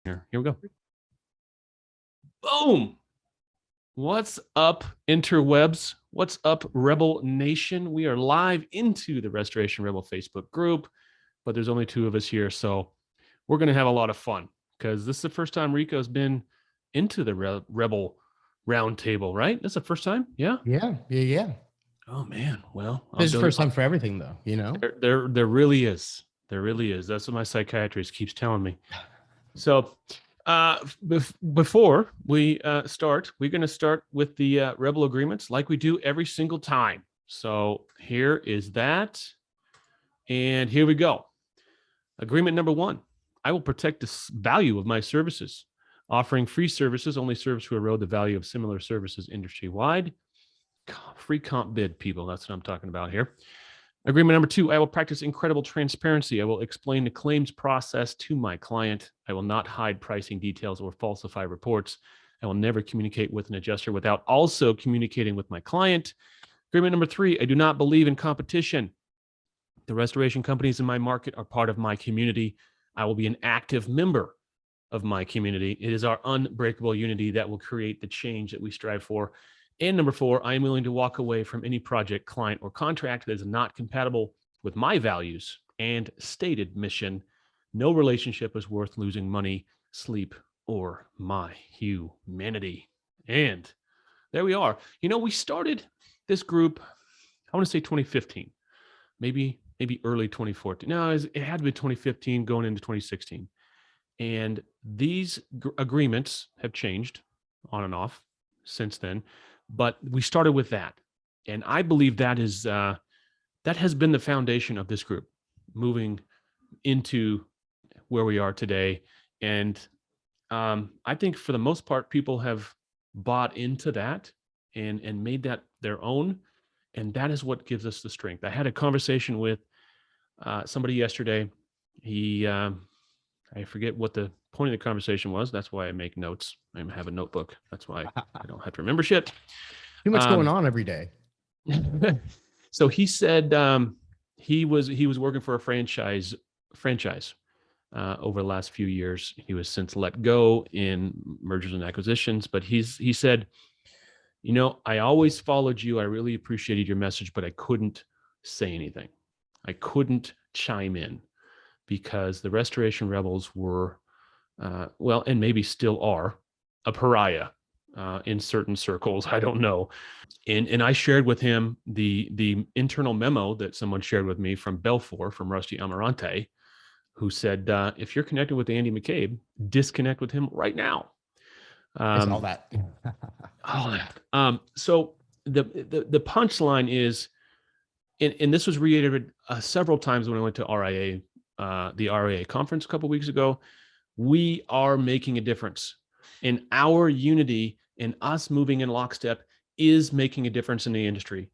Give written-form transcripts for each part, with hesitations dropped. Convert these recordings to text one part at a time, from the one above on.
Here we go. Boom. What's up, interwebs? What's up, Rebel Nation? We are live into the Restoration Rebel Facebook group, but there's only two of us here, so we're going to have a lot of fun because this is the first time Rico's been into the Rebel Roundtable, right? That's the first time? Yeah? Yeah. Oh, man. Well, this is the first time for everything, though, you know? There really is. There really is. That's what my psychiatrist keeps telling me. So before we start, we're going to start with the Rebel agreements like we do every single time. So here is that. And here we go. Agreement number 1. I will protect the value of my services. Offering free services only serves to erode the value of similar services industry-wide. Free comp bid, people. That's what I'm talking about here. Agreement number 2, I will practice incredible transparency. I will explain the claims process to my client. I will not hide pricing details or falsify reports. I will never communicate with an adjuster without also communicating with my client. Agreement number 3, I do not believe in competition. The restoration companies in my market are part of my community. I will be an active member of my community. It is our unbreakable unity that will create the change that we strive for. And number 4, I am willing to walk away from any project, client, or contract that is not compatible with my values and stated mission. No relationship is worth losing money, sleep, or my humanity. And there we are. You know, we started this group, I want to say 2015, maybe early 2014. No, it had to be 2015 going into 2016. And these agreements have changed on and off since then. But we started with that. And I believe that is that has been the foundation of this group moving into where we are today. And I think for the most part, people have bought into that and made that their own. And that is what gives us the strength. I had a conversation with somebody yesterday. I forget what the point of the conversation was. That's why I make notes. I have a notebook. That's why I don't have to remember shit. Too much going on every day. So he said he was working for a franchise over the last few years. He was since let go in mergers and acquisitions, but he said, you know, I always followed you. I really appreciated your message, but I couldn't say anything. I couldn't chime in because the Restoration Rebels were, well, and maybe still are, a pariah in certain circles. I don't know. And I shared with him the internal memo that someone shared with me from Belfour, from Rusty Amarante, who said, if you're connected with Andy McCabe, disconnect with him right now. I saw that. So the punchline is, and this was reiterated several times when I went to RIA, the RIA conference a couple of weeks ago, we are making a difference. And our unity and us moving in lockstep is making a difference in the industry.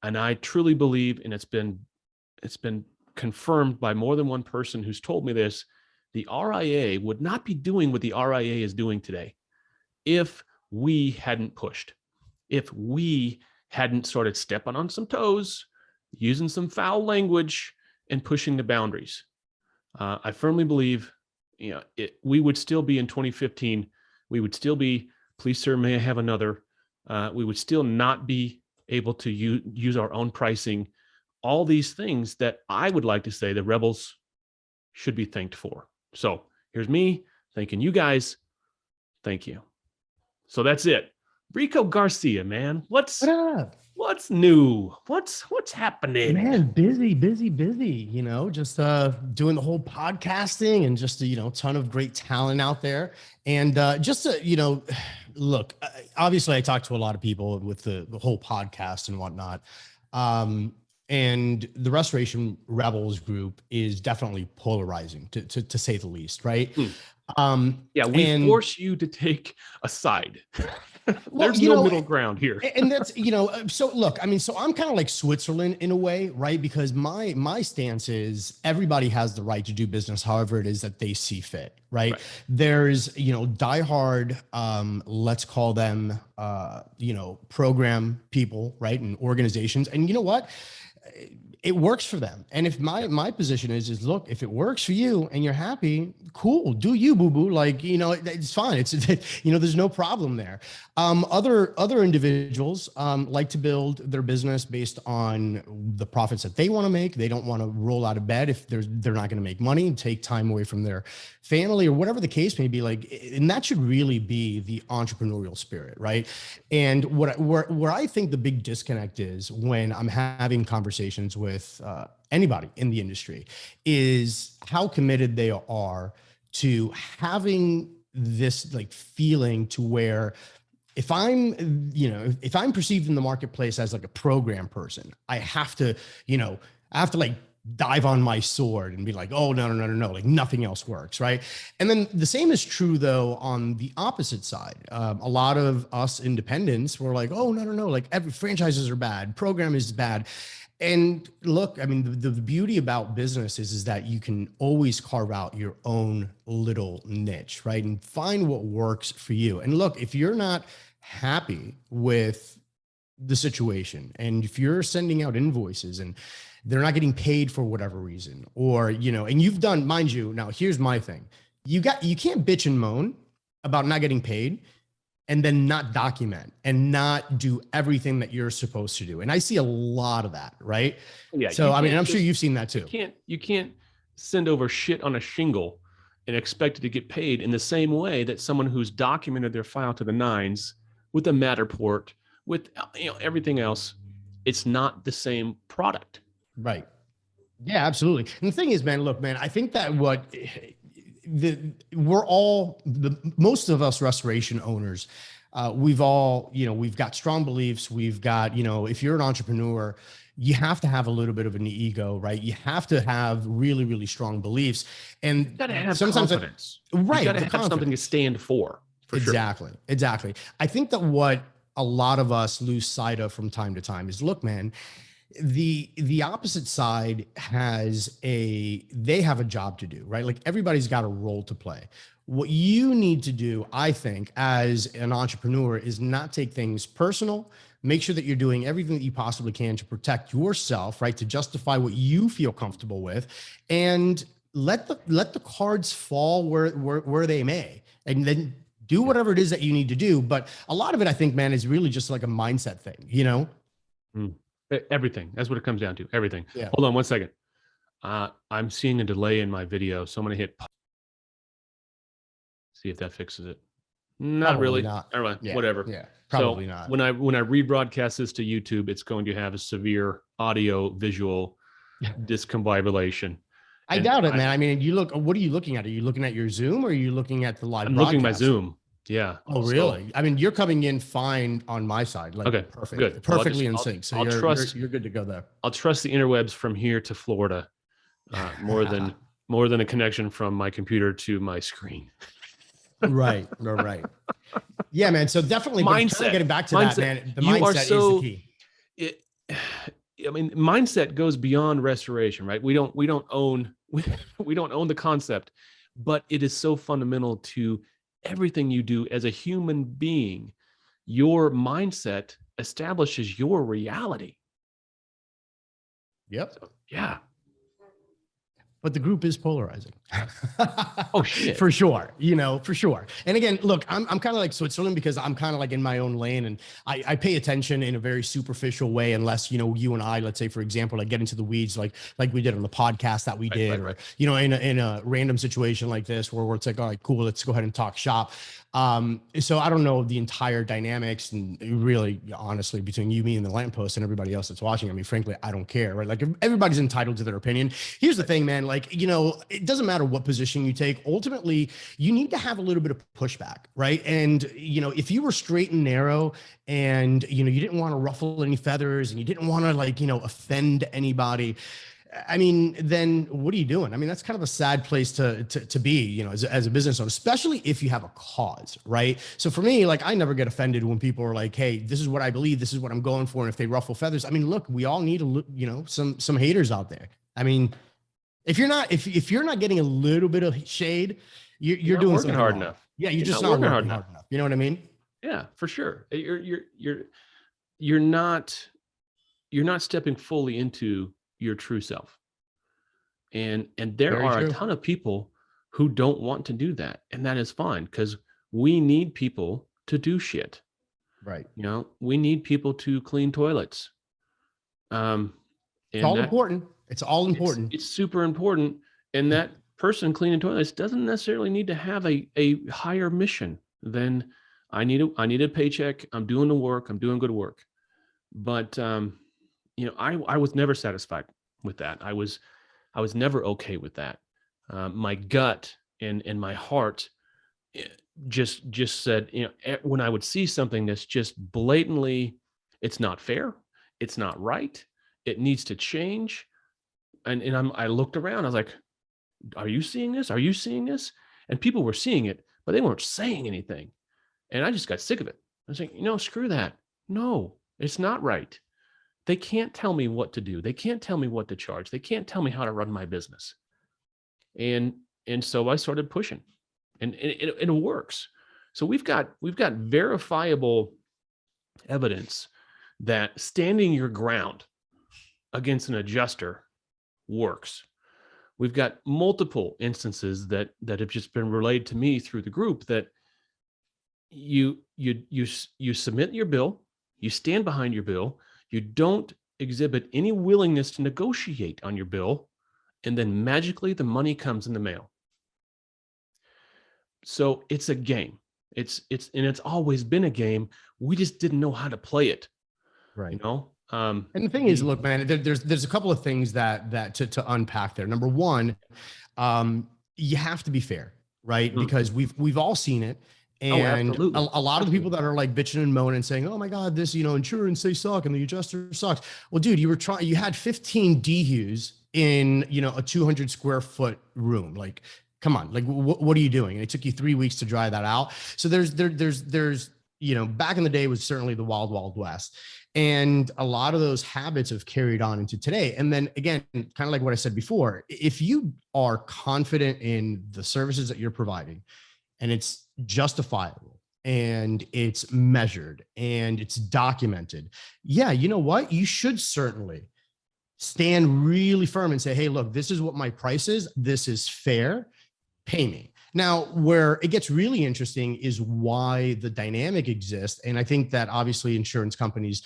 And I truly believe, and it's been confirmed by more than one person who's told me this, the RIA would not be doing what the RIA is doing today if we hadn't pushed, if we hadn't started stepping on some toes, using some foul language, and pushing the boundaries. I firmly believe, you know, we would still be in 2015. We would still be, please sir, may I have another? We would still not be able to use our own pricing. All these things that I would like to say the Rebels should be thanked for. So here's me thanking you guys. Thank you. So that's it. Rico Garcia, man. What's new? What's happening? Man, busy, you know, just doing the whole podcasting and just a, ton of great talent out there. And just to, look, obviously I talked to a lot of people with the whole podcast and whatnot. And the Restoration Rebels group is definitely polarizing to say the least, right? Yeah, we force you to take a side. There's no middle ground here. And that's, so look, I mean, so I'm kind of like Switzerland in a way, right? Because my stance is everybody has the right to do business however it is that they see fit, right? There's, diehard, let's call them, program people, right? And organizations. And you know what? it works for them. And if my position is look, if it works for you and you're happy, cool, do you, boo boo. Like, it's fine. It's there's no problem there. Other individuals like to build their business based on the profits that they want to make. They don't want to roll out of bed if they're not going to make money and take time away from their family or whatever the case may be. Like, and that should really be the entrepreneurial spirit, right? And where I think the big disconnect is when I'm having conversations with anybody in the industry is how committed they are to having this like feeling to where if I'm perceived in the marketplace as like a program person, I have to like dive on my sword and be like, oh, no, like nothing else works, right? And then the same is true though on the opposite side. A lot of us independents were like, oh, no, like every franchises are bad, program is bad. And look, I mean, the beauty about business is that you can always carve out your own little niche, right? And find what works for you. And look, if you're not happy with the situation, and if you're sending out invoices and they're not getting paid for whatever reason, or, and you've done, mind you, now here's my thing. You can't bitch and moan about not getting paid and then not document and not do everything that you're supposed to do. And I see a lot of that, right? Yeah. So, I mean, I'm sure you've seen that too. You can't send over shit on a shingle and expect it to get paid in the same way that someone who's documented their file to the nines with a Matterport, with everything else, it's not the same product. Right. Yeah, absolutely. And the thing is, man, look, man, I think that most of us restoration owners, we've all, we've got strong beliefs. We've got, if you're an entrepreneur, you have to have a little bit of an ego, right? You have to have really, really strong beliefs. And you gotta have sometimes confidence. Right. You gotta have something to stand for exactly. Sure. Exactly. I think that what a lot of us lose sight of from time to time is, look, man, the opposite side they have a job to do, right? Like everybody's got a role to play. What you need to do, I think, as an entrepreneur is not take things personal. Make sure that you're doing everything that you possibly can to protect yourself, right? To justify what you feel comfortable with, and let the cards fall where they may, and then do whatever it is that you need to do. But a lot of it, I think, man, is really just like a mindset thing, Everything. That's what it comes down to. Everything. Yeah. Hold on 1 second. I'm seeing a delay in my video, so I'm going to hit pause. See if that fixes it. Not Probably really. not. All right. Yeah. Whatever. Yeah. Probably so not. When I rebroadcast this to YouTube, it's going to have a severe audio visual discombobulation. I doubt it, man. I mean, what are you looking at? Are you looking at your Zoom or are you looking at the live broadcast? Looking at my Zoom. Yeah. Oh, really? I mean, you're coming in fine on my side. Like, okay. Perfect. Good. Perfectly in sync. So you're good to go there. I'll trust the interwebs from here to Florida more than a connection from my computer to my screen. Right. Yeah, man. So definitely mindset. Getting back to that, man. The mindset is the key. Mindset goes beyond restoration, right? We don't own the concept, but it is so fundamental to everything you do as a human being. Your mindset establishes your reality. Yep. So, yeah. But the group is polarizing. Oh shit. For sure. For sure. And again, look, I'm kind of like Switzerland because I'm kind of like in my own lane and I pay attention in a very superficial way unless, you and I, let's say, for example, like get into the weeds, like we did on the podcast that we did, or, in a random situation like this where it's like, all right, cool, let's go ahead and talk shop. So I don't know the entire dynamics and really, honestly, between you, me, and the lamppost and everybody else that's watching. I mean, frankly, I don't care, right? Like everybody's entitled to their opinion. Here's the thing, man, like, it doesn't matter what position you take. Ultimately, you need to have a little bit of pushback, right? And, if you were straight and narrow and, you didn't want to ruffle any feathers and you didn't want to offend anybody, I mean, then what are you doing? I mean, that's kind of a sad place to be, as a business owner, especially if you have a cause, right? So for me, like, I never get offended when people are like, hey, this is what I believe, this is what I'm going for. And if they ruffle feathers, I mean, look, we all need some haters out there. I mean, if you're not getting a little bit of shade, you're doing something hard wrong. enough. Yeah, you're just not working hard enough. You know what I mean? Yeah, for sure. You're not stepping fully into your true self. And there Very are a true. ton of people who don't want to do that. And that is fine, because we need people to do shit. Right. We need people to clean toilets. It's And all that important. It's all important. it's super important. And that person cleaning toilets doesn't necessarily need to have a higher mission than I need a paycheck. I'm doing the work. I'm doing good work. But I was never satisfied with that. I was never okay with that. My gut and my heart just said, when I would see something that's just blatantly, it's not fair, it's not right, it needs to change. And I looked around, I was like, are you seeing this? Are you seeing this? And people were seeing it, but they weren't saying anything. And I just got sick of it. I was like, screw that. No, it's not right. They can't tell me what to do. They can't tell me what to charge. They can't tell me how to run my business. And so I started pushing, and it works. So we've got verifiable evidence that standing your ground against an adjuster works. We've got multiple instances that have just been relayed to me through the group that you submit your bill, you stand behind your bill, you don't exhibit any willingness to negotiate on your bill, and then magically the money comes in the mail. So it's a game. It's always been a game. We just didn't know how to play it. Right. And the thing is, look, man, there's a couple of things that to unpack there. Number one, you have to be fair, right? Because we've all seen it. And a lot of the people that are like bitching and moaning and saying, oh my God, this, insurance, they suck and the adjuster sucks. Well, dude, you had 15 DHUs in, a 200 square foot room. Like, come on, like, what are you doing? And it took you 3 weeks to dry that out. So there's, back in the day was certainly the wild, wild west. And a lot of those habits have carried on into today. And then again, kind of like what I said before, if you are confident in the services that you're providing and it's justifiable and it's measured and it's documented, yeah, you know what? You should certainly stand really firm and say, hey, look, this is what my price is. This is fair. Pay me. Now, where it gets really interesting is why the dynamic exists. And I think that obviously insurance companies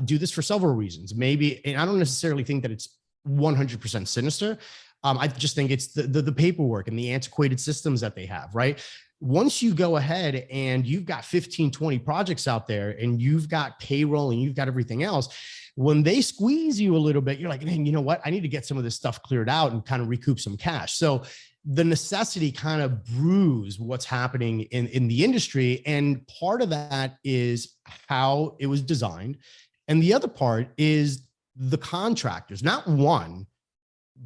do this for several reasons. Maybe, and I don't necessarily think that it's 100% sinister. I just think it's the paperwork and the antiquated systems that they have, right? Once you go ahead and you've got 15, 20 projects out there and you've got payroll and you've got everything else, when they squeeze you a little bit, you're like, man, you know what? I need to get some of this stuff cleared out and kind of recoup some cash. So the necessity kind of brews what's happening in the industry. And part of that is how it was designed. And the other part is the contractors, not one,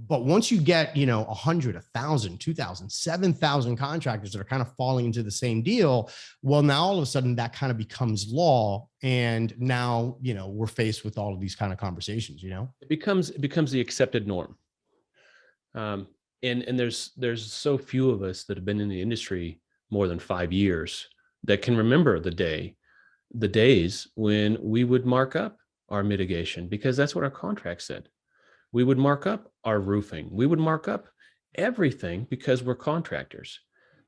but once you get, 100, 1,000, 2,000, 7,000 contractors that are kind of falling into the same deal, well, now all of a sudden that kind of becomes law. And now, we're faced with all of these kind of conversations, It becomes the accepted norm. And there's so few of us that have been in the industry more than 5 years that can remember the days when we would mark up our mitigation, because that's what our contract said. We would mark up our roofing. We would mark up everything because we're contractors.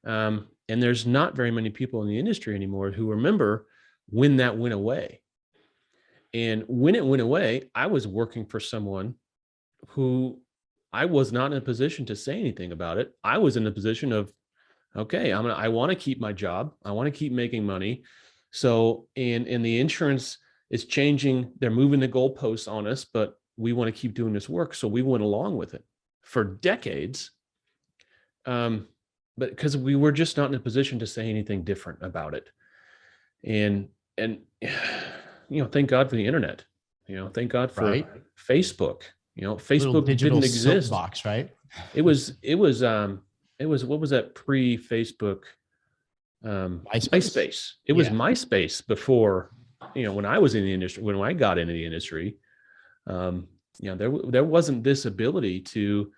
And there's not very many people in the industry anymore who remember when that went away. And when it went away, I was working for someone who I was not in a position to say anything about it. I was in a position of, okay, I want to keep my job. I want to keep making money. So, and the insurance is changing. They're moving the goalposts on us, but we want to keep doing this work. So we went along with it for decades. But because we were just not in a position to say anything different about it. And thank God for the internet, thank God for Facebook. Facebook didn't exist. Box, right? It was what was that pre-Facebook? MySpace. It was MySpace before, when I was in the industry, when I got into the industry, there wasn't this ability to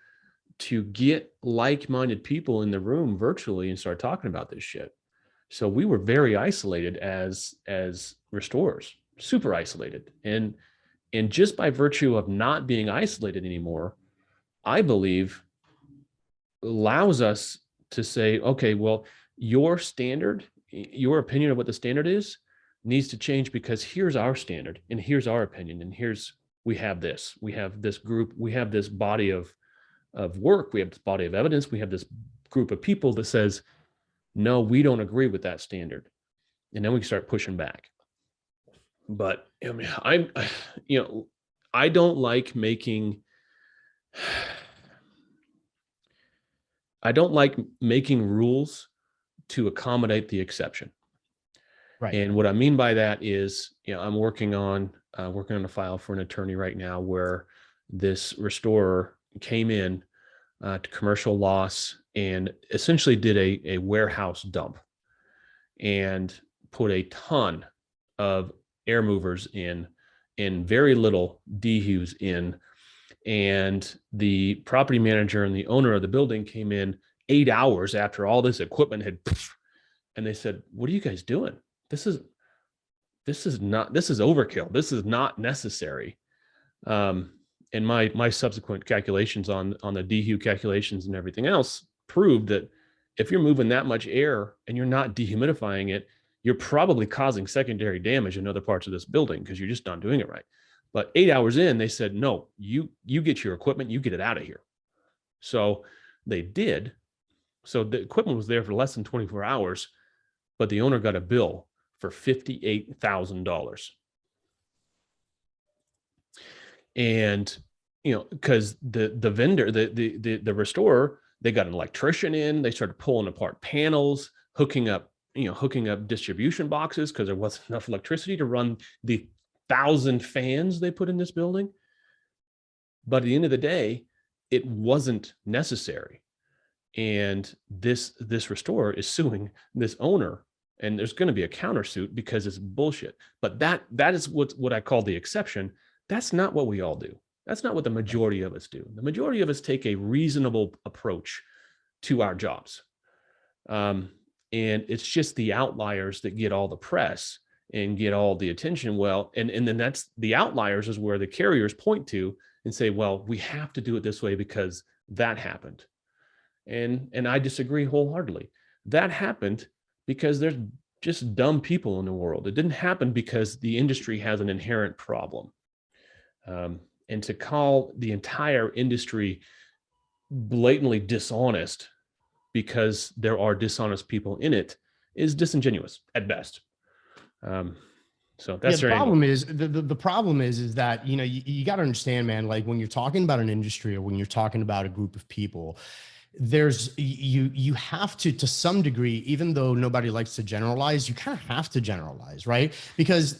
get like-minded people in the room virtually and start talking about this shit. So we were very isolated as restorers, super isolated. And And just by virtue of not being isolated anymore, I believe allows us to say, okay, well, your standard, your opinion of what the standard is needs to change because here's our standard and here's our opinion. And we have this group, we have this body of work, we have this body of evidence, we have this group of people that says, no, we don't agree with that standard. And then we start pushing back. But I mean, I don't like making rules to accommodate the exception. Right. And what I mean by that is, I'm working on a file for an attorney right now where this restorer came in to commercial loss and essentially did a warehouse dump and put a ton of air movers in very little dehues in. And the property manager and the owner of the building came in 8 hours after all this equipment had, and they said, what are you guys doing? This is overkill. This is not necessary. And my subsequent calculations on the dehu calculations and everything else proved that if you're moving that much air and you're not dehumidifying it, you're probably causing secondary damage in other parts of this building because you're just not doing it right. But 8 hours in, they said, no, you get your equipment, you get it out of here. So they did. So the equipment was there for less than 24 hours, but the owner got a bill for $58,000. And, because the vendor, the restorer, they got an electrician in, they started pulling apart panels, hooking up distribution boxes because there wasn't enough electricity to run the 1,000 fans they put in this building. But at the end of the day, it wasn't necessary. And this restorer is suing this owner, and there's going to be a countersuit because it's bullshit. But that is what I call the exception. That's not what we all do. That's not what the majority of us do. The majority of us take a reasonable approach to our jobs. And it's just the outliers that get all the press and get all the attention. Well, and then that's the outliers is where the carriers point to and say, well, we have to do it this way because that happened. And I disagree wholeheartedly. That happened because there's just dumb people in the world. It didn't happen because the industry has an inherent problem. And to call the entire industry blatantly dishonest because there are dishonest people in it is disingenuous at best. So that's the problem is the problem is that, you got to understand, man, like when you're talking about an industry or when you're talking about a group of people, there's you have to some degree, even though nobody likes to generalize, you kind of have to generalize, right? Because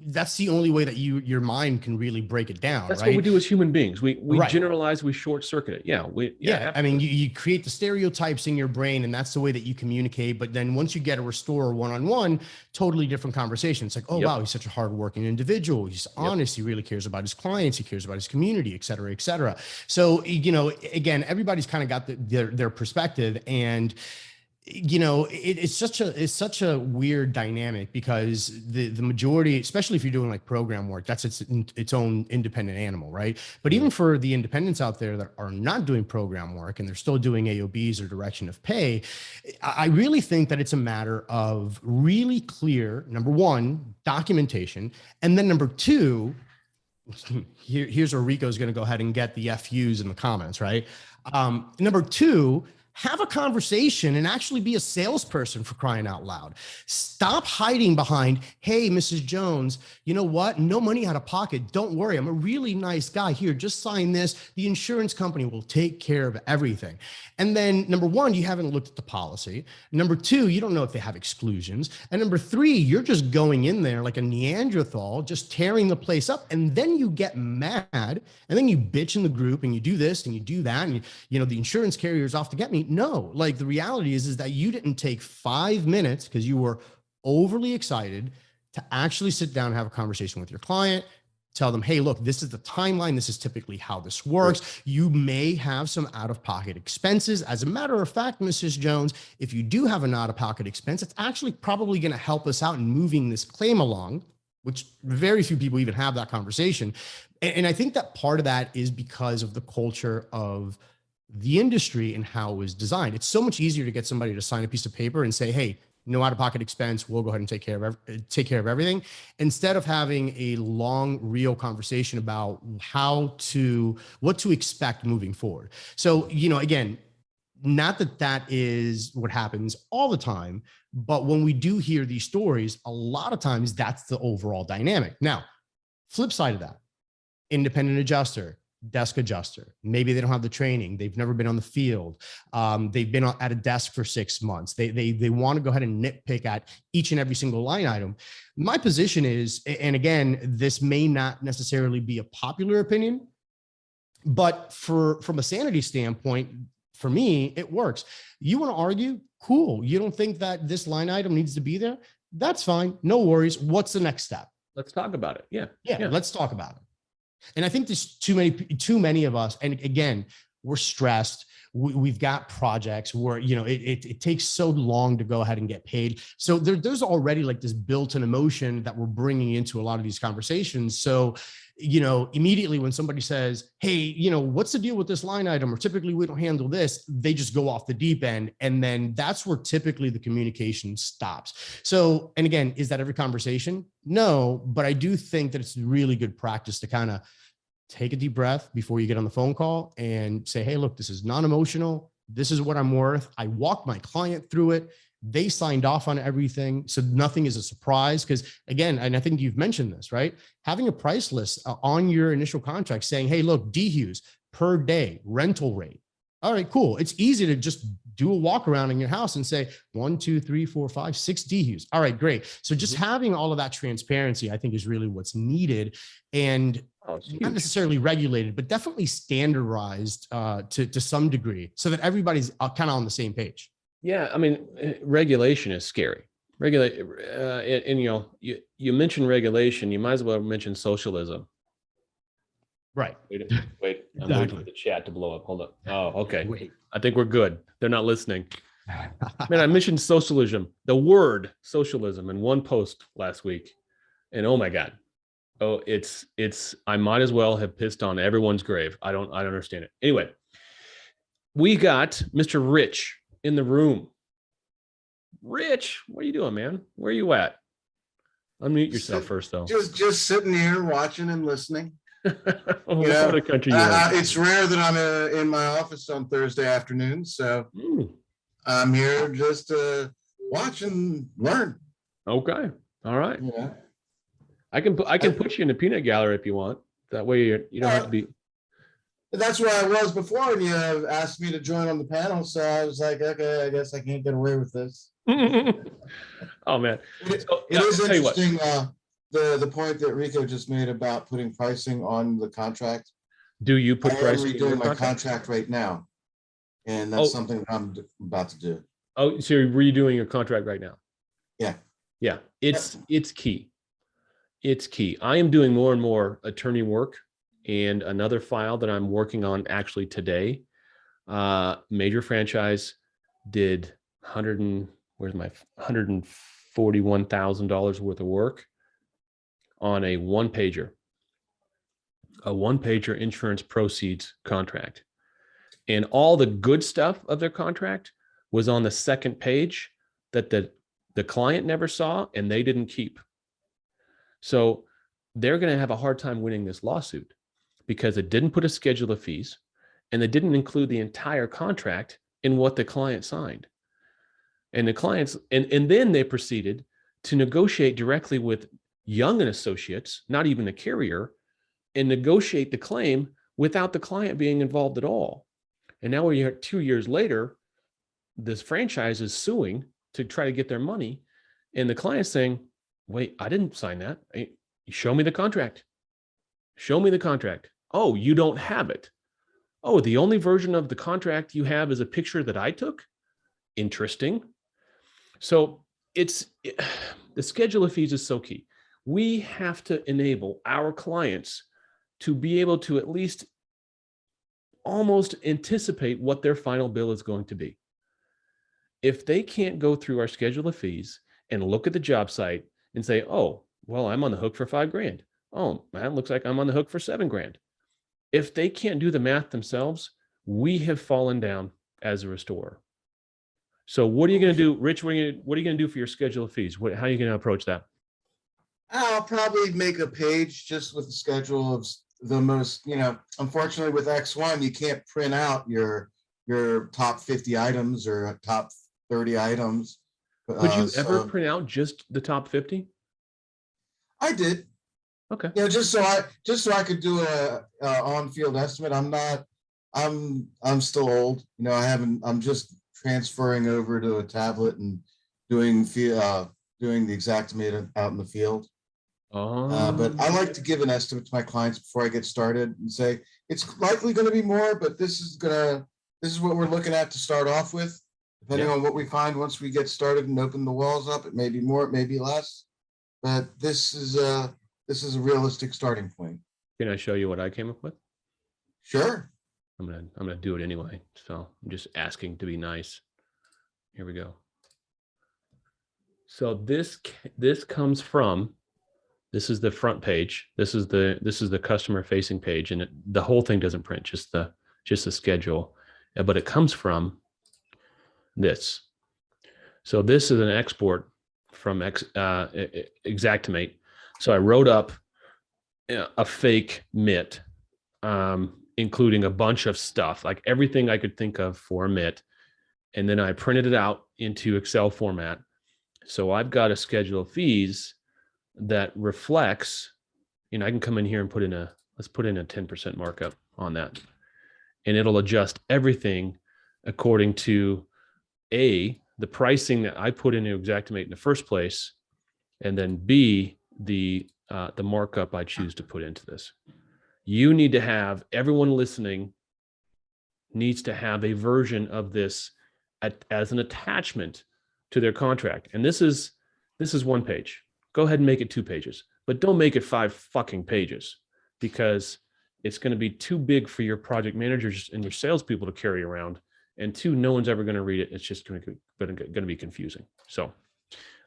that's the only way that your mind can really break it down. That's right? what we do as human beings. We Right. generalize, we short circuit it. Yeah. I mean, you create the stereotypes in your brain, and that's the way that you communicate. But then once you get a restorer one-on-one, totally different conversation. It's like, oh, wow, he's such a hardworking individual. He's honest. He really cares about his clients. He cares about his community, et cetera, et cetera. So, again, everybody's kind of got their perspective, and it's such a weird dynamic because the majority, especially if you're doing like program work, that's its own independent animal, right? But even for the independents out there that are not doing program work and they're still doing AOBs or direction of pay, I really think that it's a matter of really clear, number one, documentation, and then number two, here's where Rico's going to go ahead and get the FUs in the comments, right? Number two, have a conversation and actually be a salesperson, for crying out loud. Stop hiding behind, hey, Mrs. Jones, you know what? No money out of pocket. Don't worry. I'm a really nice guy. Here, just sign this. The insurance company will take care of everything. And then number one, you haven't looked at the policy. Number two, you don't know if they have exclusions. And number three, you're just going in there like a Neanderthal, just tearing the place up. And then you get mad, and then you bitch in the group, and you do this and you do that. And the insurance carrier is off to get me. No, like the reality is that you didn't take 5 minutes because you were overly excited to actually sit down and have a conversation with your client. Tell them, hey, look, this is the timeline. This is typically how this works. Right. You may have some out-of-pocket expenses. As a matter of fact, Mrs. Jones, if you do have an out-of-pocket expense, it's actually probably going to help us out in moving this claim along. which very few people even have that conversation. And I think that part of that is because of the culture of the industry and how it was designed. It's so much easier to get somebody to sign a piece of paper and say, hey, no out-of-pocket expense, we'll go ahead and take care of everything, instead of having a long, real conversation about what to expect moving forward. So, again, not that that is what happens all the time, but when we do hear these stories, a lot of times that's the overall dynamic. Now, flip side of that, independent adjuster, desk adjuster. Maybe they don't have the training. They've never been on the field. They've been at a desk for 6 months. They want to go ahead and nitpick at each and every single line item. My position is, and again, this may not necessarily be a popular opinion, but from a sanity standpoint, for me, it works. You want to argue? Cool. You don't think that this line item needs to be there? That's fine. No worries. What's the next step? Let's talk about it. Yeah. Let's talk about it. And I think there's too many of us. And again, we're stressed. We've got projects where, it takes so long to go ahead and get paid. So there's already like this built-in emotion that we're bringing into a lot of these conversations. So, immediately when somebody says, hey, what's the deal with this line item? Or typically we don't handle this, they just go off the deep end. And then that's where typically the communication stops. So, and again, is that every conversation? No, but I do think that it's really good practice to kind of take a deep breath before you get on the phone call and say, hey, look, this is non-emotional. This is what I'm worth. I walked my client through it. They signed off on everything. So nothing is a surprise. Because again, and I think you've mentioned this, right? Having a price list on your initial contract saying, hey, look, DHUs per day, rental rate. All right, cool. It's easy to just do a walk around in your house and say 1, 2, 3, 4, 5, 6 DHUs. All right, great. So just having all of that transparency, I think, is really what's needed, and not necessarily regulated, but definitely standardized to some degree, so that everybody's kind of on the same page. Yeah, I mean, regulation is scary. And you mentioned regulation, you might as well mention socialism. Right. Wait, Exactly. I'm waiting for the chat to blow up. Hold up. Oh, okay. Wait. I think we're good. They're not listening. Man, I mentioned socialism, the word socialism, in one post last week, and oh my God. Oh, I might as well have pissed on everyone's grave. I don't understand it. Anyway, we got Mr. Rich in the room. Rich, what are you doing, man? Where are you at? Unmute yourself first, though. Just sitting here watching and listening. What part of the country you in? It's rare that I'm in my office on Thursday afternoon, so I'm here just to watch and learn. Okay, all right. Yeah. I can put you in the peanut gallery if you want. That way you don't have to be. That's where I was before, and you asked me to join on the panel, so I was like, okay, I guess I can't get away with this. Oh man, it is interesting. The point that Rico just made about putting pricing on the contract. Do you put pricing? I'm redoing my contract right now, and that's something that I'm about to do. Oh, so you're redoing your contract right now? Yeah. It's key. It's key. I am doing more and more attorney work, and another file that I'm working on actually today, major franchise did $141,000 worth of work on a one-pager insurance proceeds contract. And all the good stuff of their contract was on the second page that the client never saw and they didn't keep. So they're going to have a hard time winning this lawsuit because it didn't put a schedule of fees and they didn't include the entire contract in what the client signed. And the clients, and then they proceeded to negotiate directly with Young and Associates, not even the carrier, and negotiate the claim without the client being involved at all. And now we're here 2 years later, this franchise is suing to try to get their money. And the client's saying, wait, I didn't sign that. Show me the contract. Show me the contract. Oh, you don't have it. Oh, the only version of the contract you have is a picture that I took? Interesting. So the schedule of fees is so key. We have to enable our clients to be able to at least almost anticipate what their final bill is going to be. If they can't go through our schedule of fees and look at the job site and say, oh, well, I'm on the hook for $5,000. Oh, man, looks like I'm on the hook for $7,000. If they can't do the math themselves, we have fallen down as a restorer. So what are you going to do, Rich? What are you going to do for your schedule of fees? How are you going to approach that? I'll probably make a page just with the schedule of the most, unfortunately with X1, you can't print out your top 50 items or top 30 items. Could you ever print out just the top 50? I did. Okay. Just so I could do a on-field estimate. I'm still old. I'm just transferring over to a tablet and doing the Xactimate out in the field. But I like to give an estimate to my clients before I get started and say it's likely going to be more, but this is what we're looking at to start off with. Depending on what we find once we get started and open the walls up, it may be more, it may be less. But this is a realistic starting point. Can I show you what I came up with? Sure. I'm gonna do it anyway. So I'm just asking to be nice. Here we go. So this comes from, this is the front page. This is the customer facing page, and the whole thing doesn't print, just the schedule, but it comes from this. So this is an export from Xactimate. So I wrote up a fake MIT, including a bunch of stuff, like everything I could think of for a MIT. And then I printed it out into Excel format. So I've got a schedule of fees that reflects, I can come in here and let's put in a 10% markup on that. And it'll adjust everything according to A, the pricing that I put into Xactimate in the first place, and then B, the markup I choose to put into this. You need to have, everyone listening needs to have a version of this as an attachment to their contract. And this is one page. Go ahead and make it 2 pages, but don't make it 5 fucking pages, because it's going to be too big for your project managers and your salespeople to carry around. And 2, no one's ever going to read it. It's just going to be confusing. So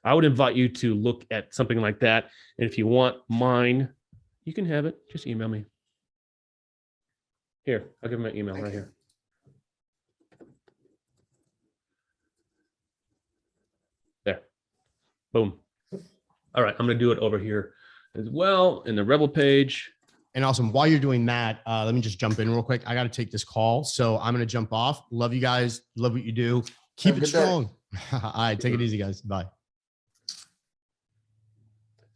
I would invite you to look at something like that. And if you want mine, you can have it. Just email me. Here, I'll give my email right here. There. Boom. All right, I'm going to do it over here as well in the Rebel page. And awesome. While you're doing that, let me just jump in real quick. I got to take this call, so I'm going to jump off. Love you guys. Love what you do. Keep it strong. All right, take it easy, guys. Bye.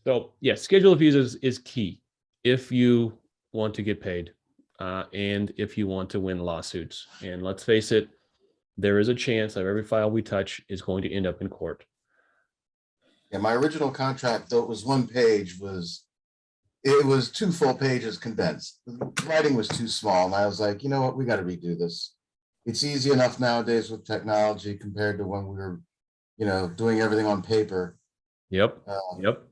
So yeah, schedule of fees is key if you want to get paid and if you want to win lawsuits. And let's face it, there is a chance that every file we touch is going to end up in court. Yeah, my original contract, though it was 1 page, it was 2 full pages condensed. The writing was too small, and I was like, you know what, we got to redo this. It's easy enough nowadays with technology compared to when we were, doing everything on paper. Yep. Yep.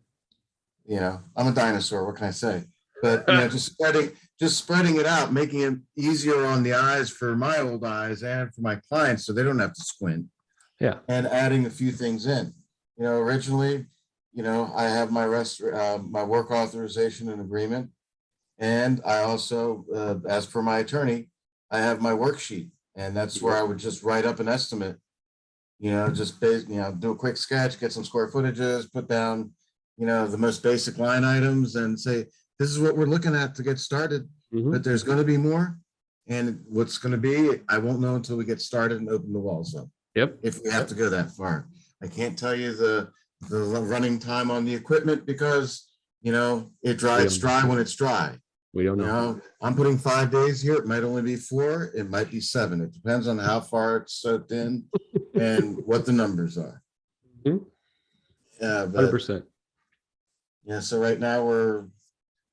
I'm a dinosaur. What can I say? But just spreading it out, making it easier on the eyes for my old eyes and for my clients, so they don't have to squint. Yeah. And adding a few things in. Originally, I have my work authorization and agreement, and I also, as per my attorney, I have my worksheet, and that's where I would just write up an estimate. Just do a quick sketch, get some square footages, put down, the most basic line items, and say this is what we're looking at to get started. But there's going to be more, and what's going to be, I won't know until we get started and open the walls up. Yep. If we have to go that far. I can't tell you the running time on the equipment because, it's dry when it's dry. We don't know. I'm putting 5 days here. It might only be 4. It might be 7. It depends on how far it's soaked in and what the numbers are. Yeah, 100%. Yeah. So right now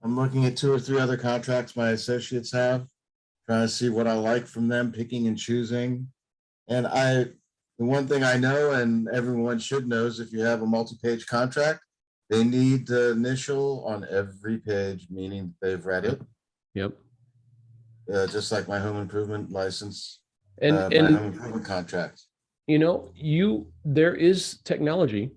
I'm looking at 2 or 3 other contracts my associates have, trying to see what I like from them, picking and choosing. And the one thing I know, and everyone should know, is if you have a multi-page contract, they need the initial on every page, meaning they've read it. Yep. Just like my home improvement license and my home improvement contract. There is technology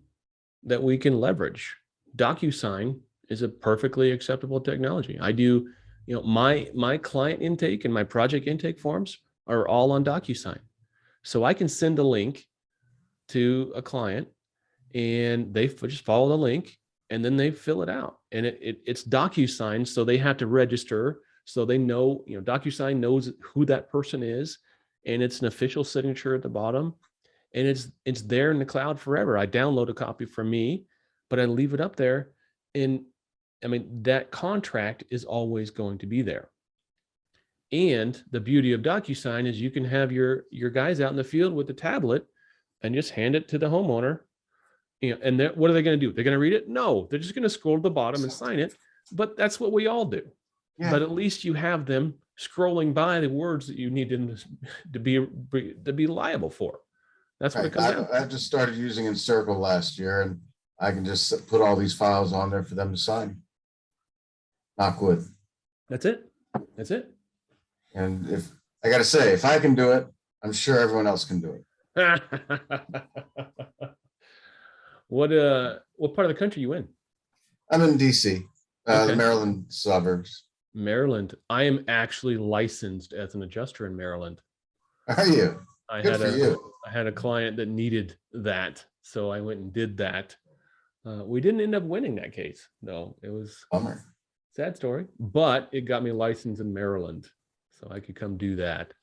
that we can leverage DocuSign is a perfectly acceptable technology. I do, my client intake and my project intake forms are all on DocuSign. So I can send a link to a client and they just follow the link and then they fill it out. And it's DocuSign, so they have to register. So they know, DocuSign knows who that person is, and it's an official signature at the bottom. And it's there in the cloud forever. I download a copy from me, but I leave it up there. And I mean, that contract is always going to be there. And the beauty of DocuSign is you can have your guys out in the field with the tablet and just hand it to the homeowner. And what are they going to do? They're going to read it? No, they're just going to scroll to the bottom and sign it. But that's what we all do. Yeah. But at least you have them scrolling by the words that you need them to be liable for. That's what it comes down to. I just started using Encircle last year, and I can just put all these files on there for them to sign. Knock wood. That's it. That's it. And if I got to say, if I can do it, I'm sure everyone else can do it. What part of the country are you in? I'm in DC, the Maryland suburbs. Maryland. I am actually licensed as an adjuster in Maryland. Are you? I had a client that needed that, so I went and did that. We didn't end up winning that case, though. It was bummer. Sad story, but it got me licensed in Maryland, so I could come do that.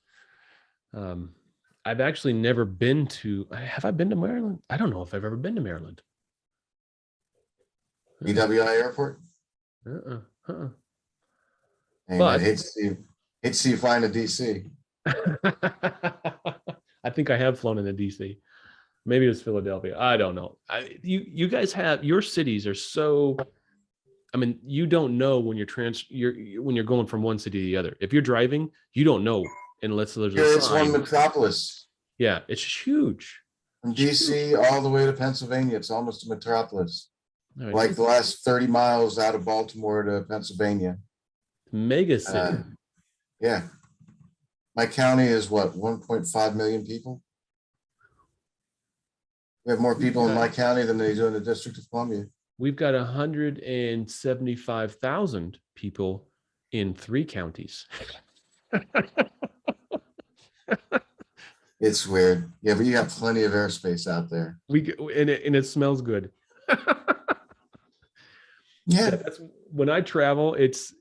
I've actually never been to. Have I been to Maryland? I don't know if I've ever been to Maryland. BWI Airport. Hey, but I hate to see you flying to DC. I think I have flown into DC. Maybe it was Philadelphia. I don't know. You guys have, your cities are so. I mean, you don't know when you're going from one city to the other. If you're driving, you don't know unless there's a sign. It's one metropolis. Yeah, it's huge. From DC all the way to Pennsylvania, it's almost a metropolis. Right. Like the last 30 miles out of Baltimore to Pennsylvania. Mega city. Yeah. My county is what, 1.5 million people? We have more people in my county than they do in the District of Columbia. We've got 175,000 people in 3 counties. It's weird. Yeah, but you have plenty of airspace out there. And it smells good. Yeah. That's, when I travel, it's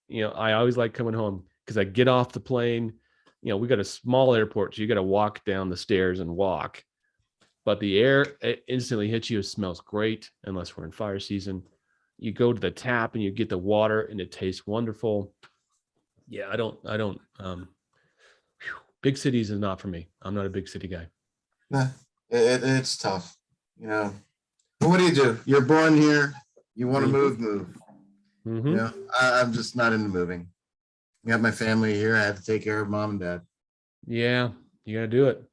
I always like coming home because I get off the plane. We got a small airport, so you got to walk down the stairs and walk. But the air instantly hits you. It smells great, unless we're in fire season. You go to the tap and you get the water, and it tastes wonderful. Yeah, I don't. Big cities is not for me. I'm not a big city guy. Nah, it's tough, But what do? You're born here. You want to move. Mm-hmm. I'm just not into moving. I got my family here. I have to take care of mom and dad. Yeah, you gotta do it.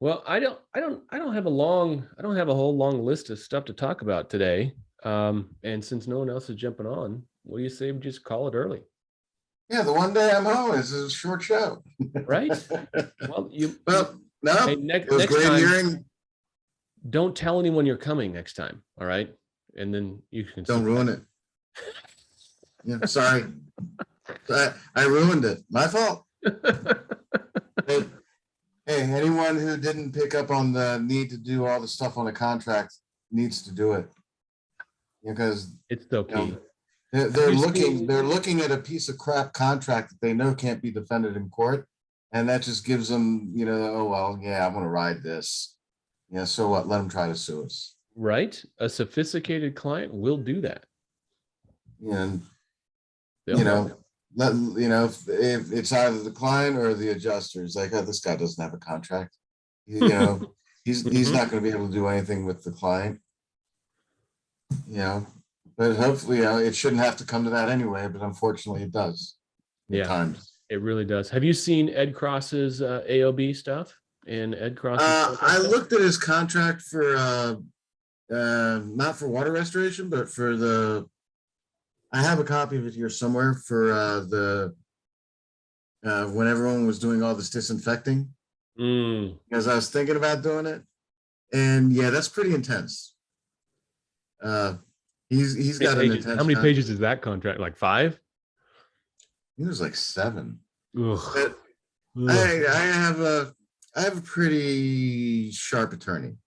Well, I don't have a whole long list of stuff to talk about today. And since no one else is jumping on, what do you say we just call it early? Yeah, the one day I'm home is a short show. Right? No. Hey, it was great hearing. Don't tell anyone you're coming next time. All right. And then you can don't ruin it. Yeah, sorry. I ruined it. My fault. Hey, anyone who didn't pick up on the need to do all the stuff on a contract needs to do it. Because it's so key. They're looking at a piece of crap contract that they know can't be defended in court. And that just gives them, oh, well, yeah, I'm going to ride this. Yeah, so what? Let them try to sue us. Right. A sophisticated client will do that. And, if it's either the client or the adjuster. It's like, oh, this guy doesn't have a contract. He's not going to be able to do anything with the client. But hopefully, it shouldn't have to come to that anyway. But unfortunately, it does. Yeah, times. It really does. Have you seen Ed Cross's AOB stuff? And Ed Cross. I looked at his contract for not for water restoration, but for I have a copy of it here somewhere for when everyone was doing all this disinfecting. Because I was thinking about doing it, and yeah, that's pretty intense. He's got an intense. How many pages is that contract? Like 5? He was like 7. Ugh. But Ugh. I have a pretty sharp attorney.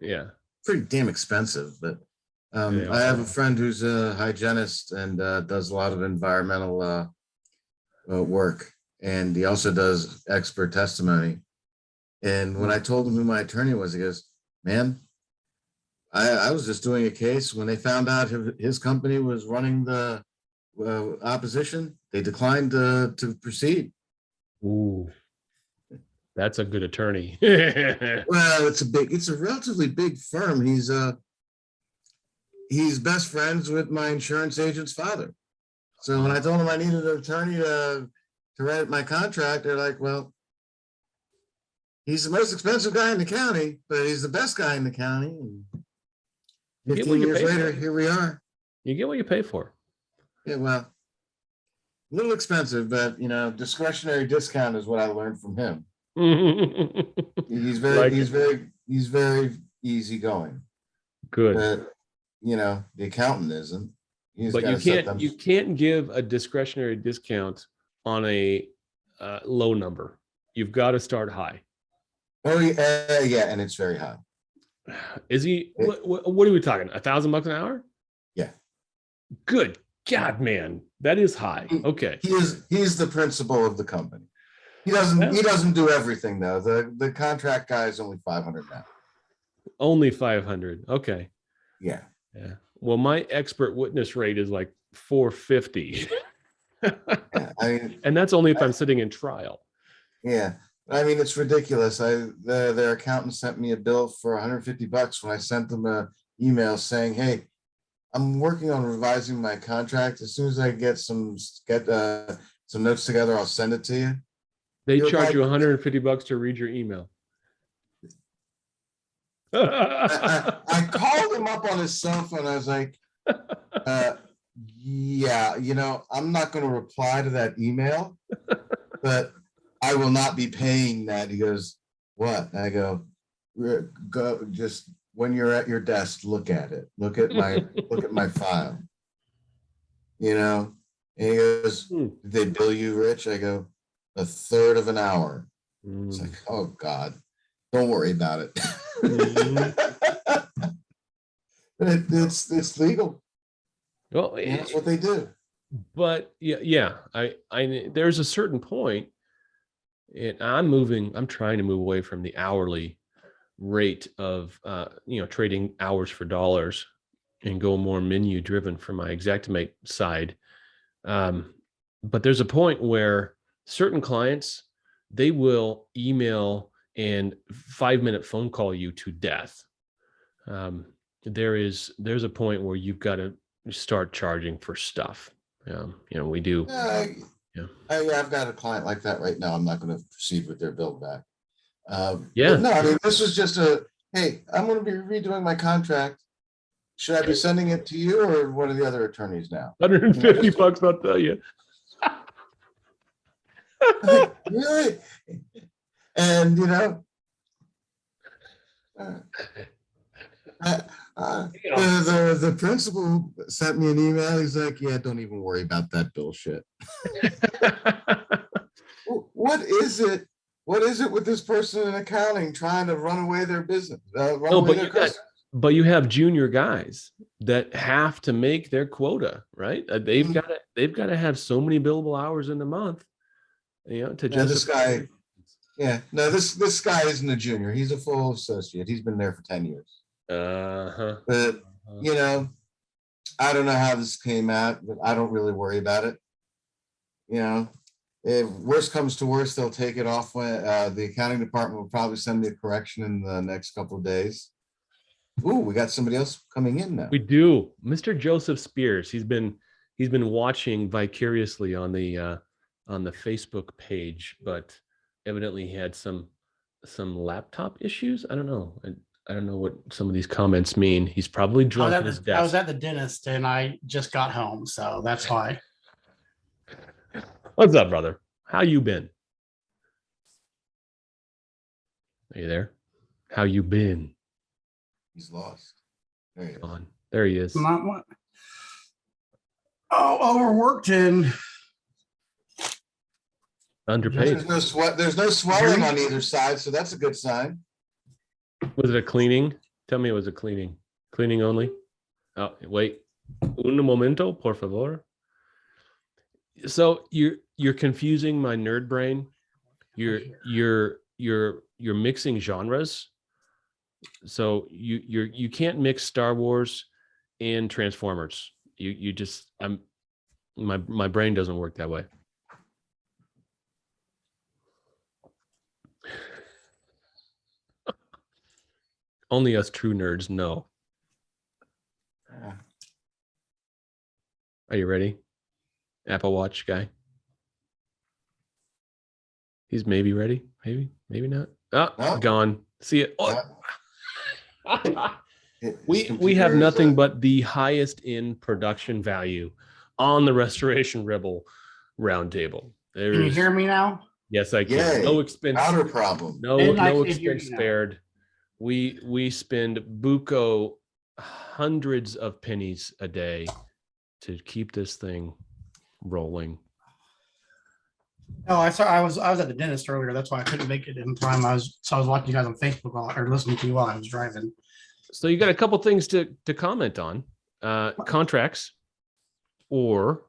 Yeah. Pretty damn expensive, but Yeah. I have a friend who's a hygienist and does a lot of environmental work, and he also does expert testimony. And when I told him who my attorney was, he goes, "Man, I was just doing a case when they found out his company was running the opposition. They declined to proceed." Ooh, that's a good attorney. Well, it's a relatively big firm. He's best friends with my insurance agent's father. So when I told him I needed an attorney to write my contract, they're like, "Well, he's the most expensive guy in the county, but he's the best guy in the county." And 15 years later, here we are. You get what you pay for. Yeah, well, a little expensive, but discretionary discount is what I learned from him. He's very easygoing. Good. But the accountant isn't. But you can't give a discretionary discount on a low number. You've got to start high. Oh yeah, and it's very high. Is he? What are we talking? $1,000 an hour? Yeah. Good God, man, that is high. Okay. He's the principal of the company. He doesn't do everything though. The contract guy is only 500 now. Only 500. Okay. Yeah. Yeah. Well, my expert witness rate is like 450. Yeah, and that's only if I'm sitting in trial. Yeah. I mean, it's ridiculous. Their accountant sent me a bill for $150 when I sent them an email saying, "Hey, I'm working on revising my contract. As soon as I get some notes together, I'll send it to you." They charge you $150 to read your email. I called him up on his cell phone. I was like, "Yeah, I'm not going to reply to that email, but I will not be paying that." He goes, "What?" I go, "Go, just when you're at your desk, look at it. Look at my file." And he goes, "Did they bill you, Rich?" I go, "1/3 of an hour." It's like, oh God, don't worry about it. It's legal. Well, that's what they do. But yeah, I there's a certain point. I'm trying to move away from the hourly rate of trading hours for dollars and go more menu driven for my Xactimate side. But there's a point where certain clients, they will email and 5-minute phone call you to death. There's a point where you've got to start charging for stuff. We do. I've got a client like that right now. I'm not going to proceed with their bill back. Yeah. But no, I mean, this was just hey, I'm going to be redoing my contract. Should I be sending it to you or one of the other attorneys now? $150, I'll tell you. Really? And the principal sent me an email. He's like, "Yeah, don't even worry about that bullshit." What is it? What is it with this person in accounting trying to run away their business? But you have junior guys that have to make their quota, right? They've got to have so many billable hours in the month, to this guy. Yeah, no, this guy isn't a junior. He's a full associate. He's been there for 10 years. But I don't know how this came out, but I don't really worry about it. If worst comes to worst, they'll take it off when the accounting department will probably send me a correction in the next couple of days. Ooh, we got somebody else coming in now. We do. Mr. Joseph Spears. He's been watching vicariously on the Facebook page, but evidently he had some laptop issues. I don't know. I don't know what some of these comments mean. He's probably drunk at his desk. I was at the dentist and I just got home, so that's why. What's up, brother? How you been? Are you there? How you been? He's lost. There you go. There he is. Not what? Oh, overworked and Underpaid. There's no sweat. There's no swelling on either side, so that's a good sign. Was it a cleaning? Tell me it was a cleaning. Cleaning only? Oh, wait. Un momento, por favor. So you're confusing my nerd brain. You're mixing genres. So you can't mix Star Wars and Transformers. You just my brain doesn't work that way. Only us true nerds know. Are you ready? Apple Watch guy. He's maybe ready. Maybe not. Oh, No. gone. See it. Oh. His We computer have is, nothing but the highest in production value on the Restoration Rebel Roundtable. can you hear me now? Yes, I can. Yay. No expense. outer problem. No And I can hear expense you now. spared. We spend buco hundreds of pennies a day to keep this thing rolling. Oh, I was at the dentist earlier. That's why I couldn't make it in time. I was watching you guys on Facebook or listening to you while I was driving. So you got a couple things to comment on. Contracts or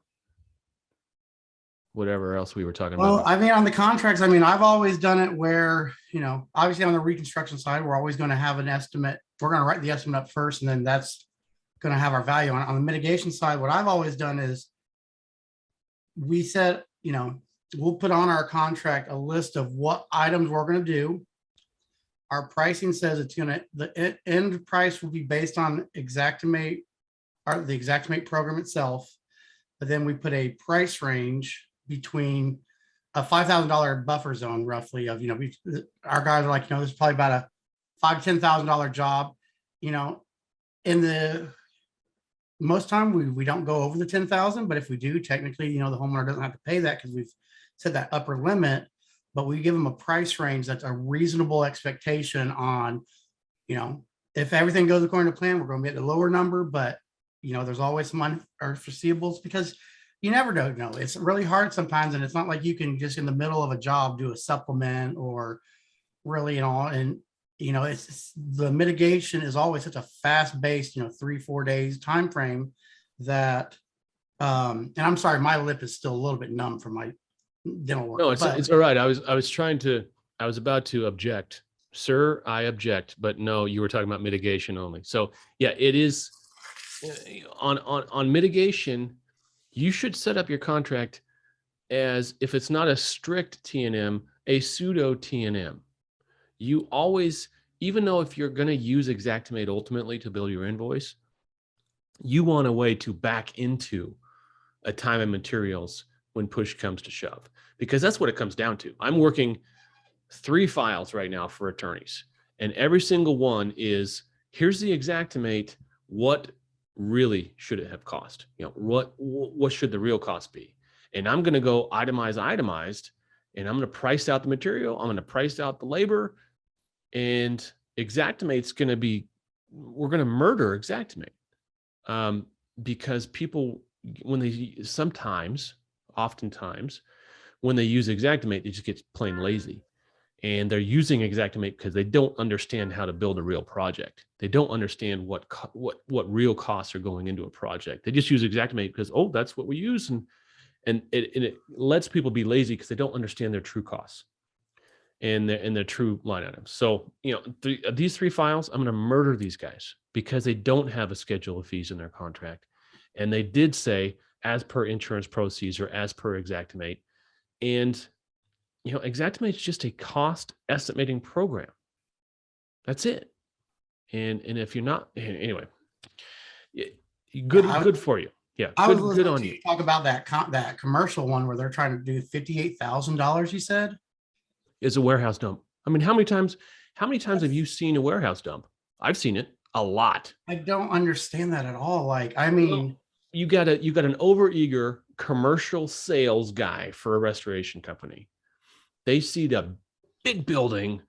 whatever else we were talking Well, about. I mean, on the contracts, I mean, I've always done it where, obviously on the reconstruction side, we're always going to have an estimate. We're going to write the estimate up first, and then that's going to have our value on it. On the mitigation side, what I've always done is we said, we'll put on our contract a list of what items we're going to do. Our pricing says the end price will be based on Xactimate, or the Xactimate program itself. But then we put a price range between a $5,000 buffer zone, roughly, of, our guys are like, this is probably about a $5,000 to $10,000 job. In the most time we don't go over the 10,000, but if we do, technically, the homeowner doesn't have to pay that because we've set that upper limit, but we give them a price range that's a reasonable expectation on, if everything goes according to plan, we're going to be at the lower number, but there's always some unforeseeables because you never know. It's really hard sometimes, and it's not like you can just in the middle of a job do a supplement or really, it's the mitigation is always such a fast-paced, 3-4 days time frame that. And I'm sorry, my lip is still a little bit numb from my dental work. No, it's all right. I was about to object, sir. I object, but no, you were talking about mitigation only. So yeah, it is on mitigation. You should set up your contract as, if it's not a strict T&M, a pseudo T&M. You always, even though if you're going to use Xactimate ultimately to build your invoice, you want a way to back into a time and materials when push comes to shove, because that's what it comes down to. I'm working 3 files right now for attorneys, and every single one is, here's the Xactimate. What really should it have cost? What should the real cost be? And I'm going to go itemized, and I'm going to price out the material. I'm going to price out the labor, and Xactimate's going to be, we're going to murder Xactimate, because people, when they oftentimes when they use Xactimate, they just get plain lazy, and they're using Xactimate because they don't understand how to build a real project. They don't understand what real costs are going into a project. They just use Xactimate because, oh, that's what we use, and it lets people be lazy because they don't understand their true costs and their true line items. So these 3 files, I'm going to murder these guys because they don't have a schedule of fees in their contract, and they did say as per insurance proceeds or as per Xactimate, and Xactimate is just a cost estimating program. That's it. And if you're not, anyway, good for you. Yeah, good on you. Talk about that commercial one where they're trying to do $58,000. You said is a warehouse dump. I mean, how many times have you seen a warehouse dump? I've seen it a lot. I don't understand that at all. Like, I mean, you got an overeager commercial sales guy for a restoration company. They see the big building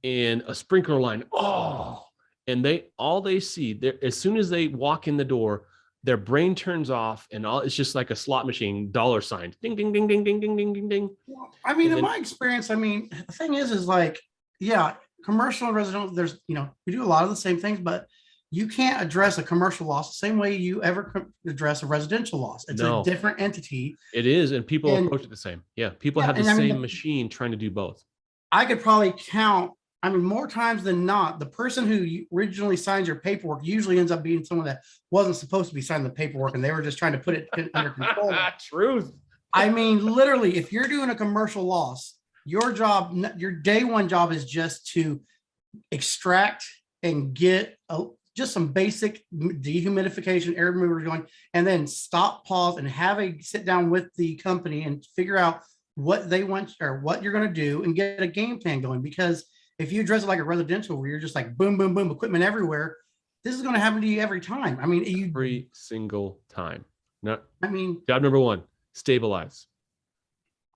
and a sprinkler line. Oh, and all they see there, as soon as they walk in the door, their brain turns off, and it's just like a slot machine, dollar sign, ding, ding, ding, ding, ding, ding, ding, ding, ding. Well, I mean, And in then- my experience, I mean, the thing is like, yeah, commercial and residential, there's, we do a lot of the same things, but you can't address a commercial loss the same way you ever address a residential loss. It's No. a different entity. It is, and people And- approach it the same. Yeah, people Yeah, have the and I mean, same machine trying to do both. I could probably count, I mean, more times than not, the person who originally signs your paperwork usually ends up being someone that wasn't supposed to be signing the paperwork, and they were just trying to put it under control. Truth. I mean, literally, if you're doing a commercial loss, your job, your day one job is just to extract and get just some basic dehumidification, air removers going, and then stop, pause, and have a sit down with the company and figure out what they want or what you're going to do and get a game plan going. Because if you address it like a residential where you're just like boom, boom, boom, equipment everywhere, this is going to happen to you every time. I mean, Every single time. No, I mean, job number 1, stabilize.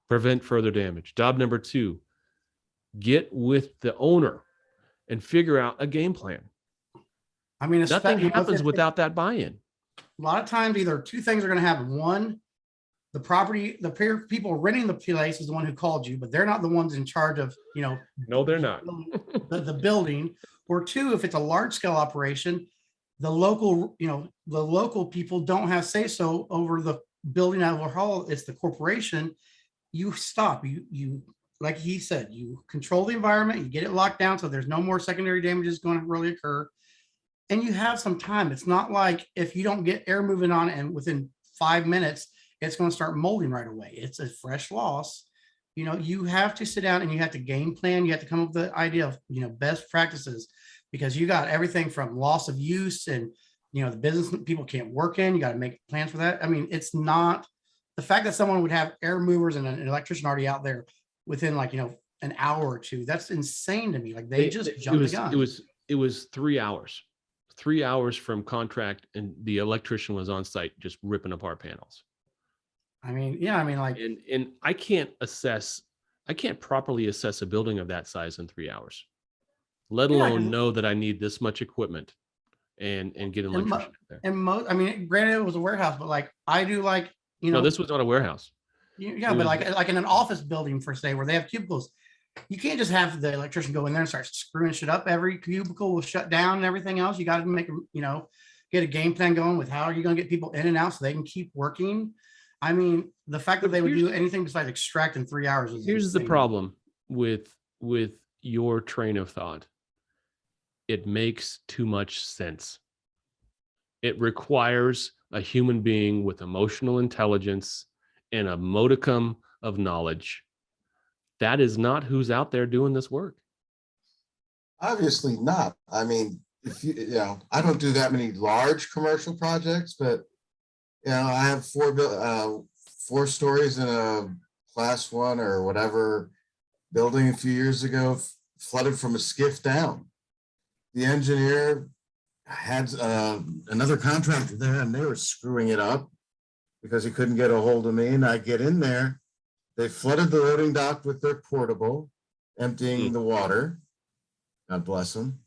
Prevent further damage. Job number 2, get with the owner and figure out a game plan. I mean, Nothing happens without that buy-in. A lot of times, either two things are going to happen. One, the people renting the place is the one who called you, but they're not the ones in charge of, No, they're not. the building. Or two, if it's a large scale operation, the local people don't have say so over the building overhaul. It's the corporation. You stop. You like he said, you control the environment. You get it locked down so there's no more secondary damages going to really occur. And you have some time. It's not like if you don't get air moving on it and within 5 minutes, it's going to start molding right away. It's a fresh loss. You have to sit down and you have to game plan. You have to come up with the idea of, best practices, because you got everything from loss of use and, the business people can't work in. You got to make plans for that. I mean, it's not the fact that someone would have air movers and an electrician already out there within like, an hour or two. That's insane to me. Like they just jumped the gun. It was 3 hours. 3 hours from contract, and the electrician was on site just ripping apart panels. I mean, yeah, I mean, like, and I can't properly assess a building of that size in 3 hours, let alone know that I need this much equipment and get an electrician there. And I mean, granted, it was a warehouse, but like I do, like, No, this was not a warehouse. Yeah, but like in an office building, for say, where they have cubicles, you can't just have the electrician go in there and start screwing shit up. Every cubicle will shut down and everything else. You got to make, get a game plan going with how are you going to get people in and out so they can keep working. I mean, the fact that they would do anything besides extract in 3 hours is here's insane. the problem with your train of thought. It makes too much sense. It requires a human being with emotional intelligence and a modicum of knowledge. That is not who's out there doing this work. Obviously not. I mean, if I don't do that many large commercial projects, but I have 4 stories in a class 1 or whatever building a few years ago, flooded from a skiff down. The engineer had another contractor there, and they were screwing it up because he couldn't get a hold of me. And I get in there, they flooded the loading dock with their portable, emptying the water. God bless them.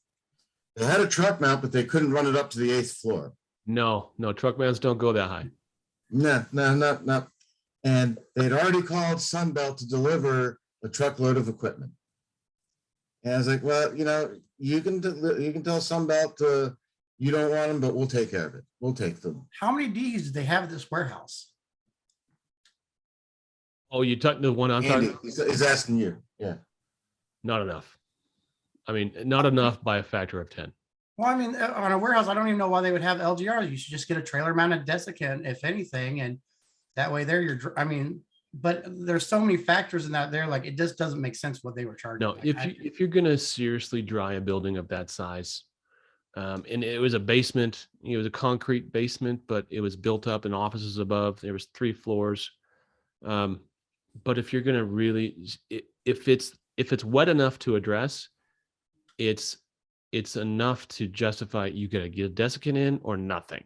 They had a truck mount, but they couldn't run it up to the 8th floor. No, truck mounts don't go that high. No. And they'd already called Sunbelt to deliver a truckload of equipment. And I was like, well, you can tell Sunbelt you don't want them, but we'll take care of it. We'll take them. How many Ds did they have at this warehouse? Oh, you talking the one I'm Andy, talking? he's asking you. Yeah. Not enough. I mean, not enough by a factor of 10. Well, I mean, on a warehouse, I don't even know why they would have LGRs. You should just get a trailer mounted desiccant, if anything, and that way but there's so many factors in that there, like it just doesn't make sense what they were charging. No, if you're gonna seriously dry a building of that size, and it was a basement, it was a concrete basement, but it was built up in offices above. There was 3 floors. But if you're gonna really, if it's wet enough to address, it's enough to justify you gotta get a desiccant in or nothing.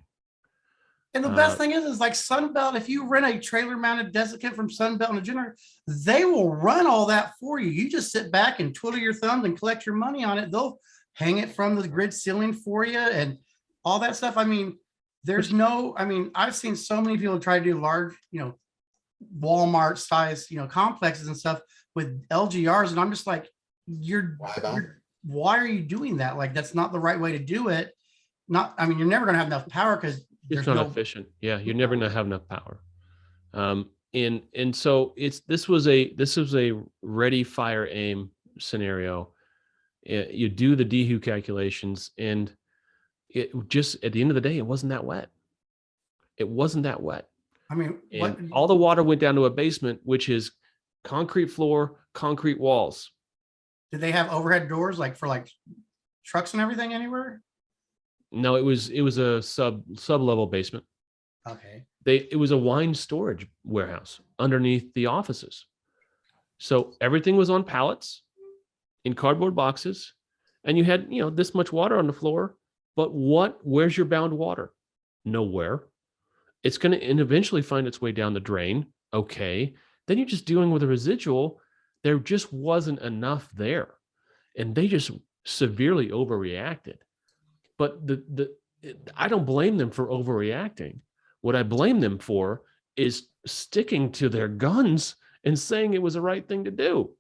And the best thing is like Sunbelt, if you rent a trailer mounted desiccant from Sunbelt and a generator, they will run all that for you. You just sit back and twiddle your thumbs and collect your money on it. They'll hang it from the grid ceiling for you and all that stuff. I mean, there's no, I mean, I've seen so many people try to do large, Walmart size, complexes and stuff with LGRs. And I'm just like, why are you doing that? Like, that's not the right way to do it. I mean, you're never going to have enough power because it's not efficient. Yeah. You're never going to have enough power. And so this was a ready, fire, aim scenario. You do the DHU calculations, and it just, at the end of the day, it wasn't that wet. It wasn't that wet. I mean, and all the water went down to a basement, which is concrete floor, concrete walls. Did they have overhead doors for trucks and everything anywhere? No, it was a sub level basement. Okay. It was a wine storage warehouse underneath the offices. So everything was on pallets in cardboard boxes, and you had, this much water on the floor, but where's your bound water? Nowhere. It's going to eventually find its way down the drain. Okay. Then you're just dealing with a residual. There just wasn't enough there, and they just severely overreacted. But I don't blame them for overreacting. What I blame them for is sticking to their guns and saying it was the right thing to do.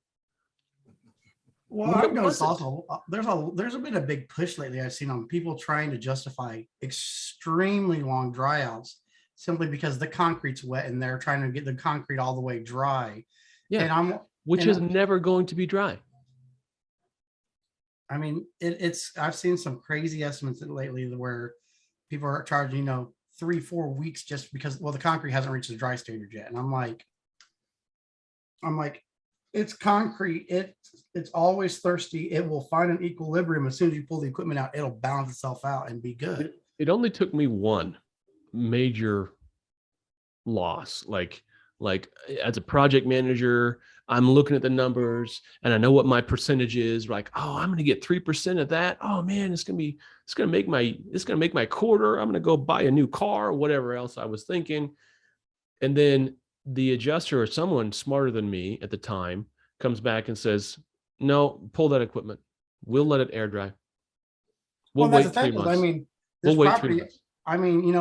Well, I've noticed also there's been a big push lately I've seen on people trying to justify extremely long dryouts simply because the concrete's wet and they're trying to get the concrete all the way dry. Yeah, which is never going to be dry. I mean, I've seen some crazy estimates lately where people are charging, 3-4 weeks just because, the concrete hasn't reached the dry standard yet. And I'm like, it's concrete. It's always thirsty. It will find an equilibrium. As soon as you pull the equipment out, it'll balance itself out and be good. It only took me one major loss. Like as a project manager, I'm looking at the numbers and I know what my percentage is. Like, oh, I'm going to get 3% of that. Oh man, it's going to make my quarter. I'm going to go buy a new car or whatever else I was thinking. And then the adjuster or someone smarter than me at the time comes back and says, no, pull that equipment. We'll let it air dry. We'll wait 3 months. I mean, we'll wait 3 months. I mean,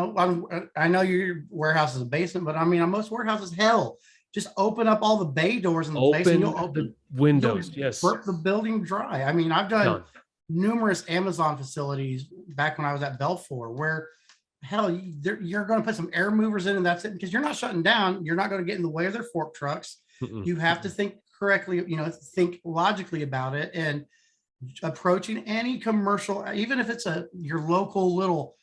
I know your warehouse is a basement, but I mean, on most warehouses, hell, just open up all the bay doors in the place and you'll open the windows. Yes. Burp the building dry. I mean, I've done numerous Amazon facilities back when I was at Belfour where hell, you're going to put some air movers in and that's it, because you're not shutting down. You're not going to get in the way of their fork trucks. You have to think correctly, think logically about it, and approaching any commercial, even if it's your local little,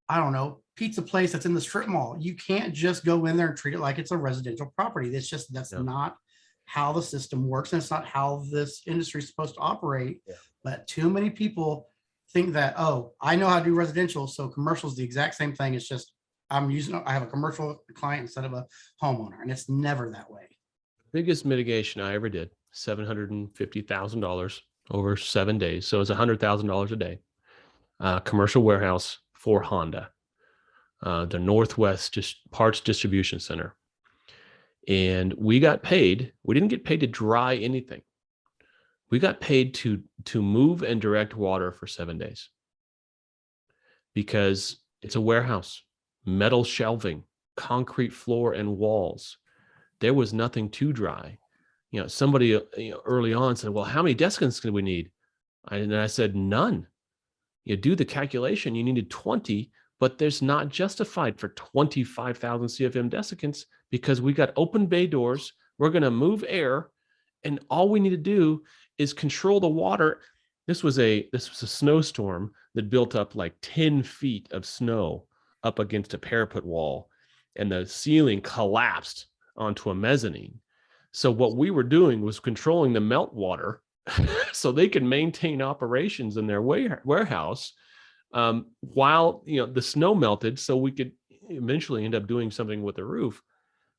I don't know, pizza place that's in the strip mall. You can't just go in there and treat it like it's a residential property. That's not how the system works. And it's not how this industry is supposed to operate. Yeah. But too many people think that, oh, I know how to do residential, so commercial is the exact same thing. It's just I have a commercial client instead of a homeowner, and it's never that way. Biggest mitigation I ever did, $750,000 over 7 days. So it's $100,000 a day. Commercial warehouse for Honda, the Northwest Parts Distribution Center. And we got paid. We didn't get paid to dry anything. We got paid to move and direct water for 7 days because it's a warehouse, metal shelving, concrete floor and walls. There was nothing to dry. Somebody early on said, well, how many desiccants do we need? And I said, none. You do the calculation, you needed 20, but there's not justified for 25,000 CFM desiccants because we got open bay doors. We're going to move air, and all we need to do is control the water. This was a snowstorm that built up like 10 feet of snow up against a parapet wall, and the ceiling collapsed onto a mezzanine. So what we were doing was controlling the melt water so they could maintain operations in their warehouse while the snow melted, so we could eventually end up doing something with the roof.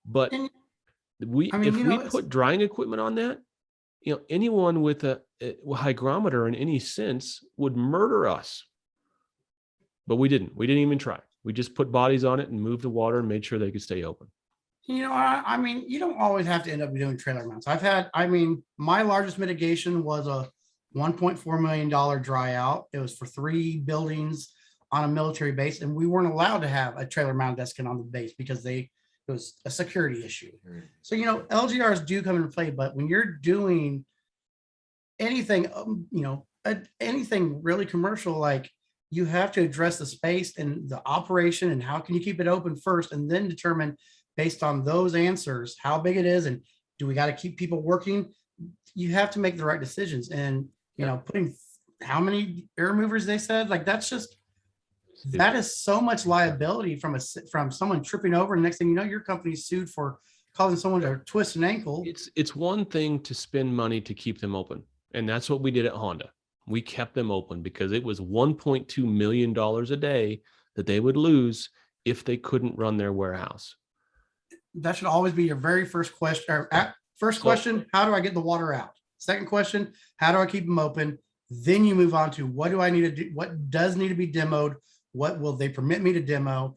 But if we put drying equipment on that, anyone with a hygrometer in any sense would murder us. But we didn't even try. We just put bodies on it and moved the water and made sure they could stay open. I mean, you don't always have to end up doing trailer mounts. My largest mitigation was a $1.4 million dry out. It was for 3 buildings on a military base, and we weren't allowed to have a trailer mount desk on the base because it was a security issue. So, LGRs do come into play, but when you're doing anything, anything really commercial, like, you have to address the space and the operation and how can you keep it open first, and then determine based on those answers how big it is and do we got to keep people working. You have to make the right decisions, and putting how many air movers they said, like, that is so much liability from someone tripping over, and next thing you know, your company's sued for causing someone to twist an ankle. It's one thing to spend money to keep them open, and that's what we did at Honda. We kept them open because it was $1.2 million a day that they would lose if they couldn't run their warehouse. That should always be your very first question. First question, how do I get the water out? Second question, how do I keep them open? Then you move on to what do I need to do? What does need to be demoed? What will they permit me to demo?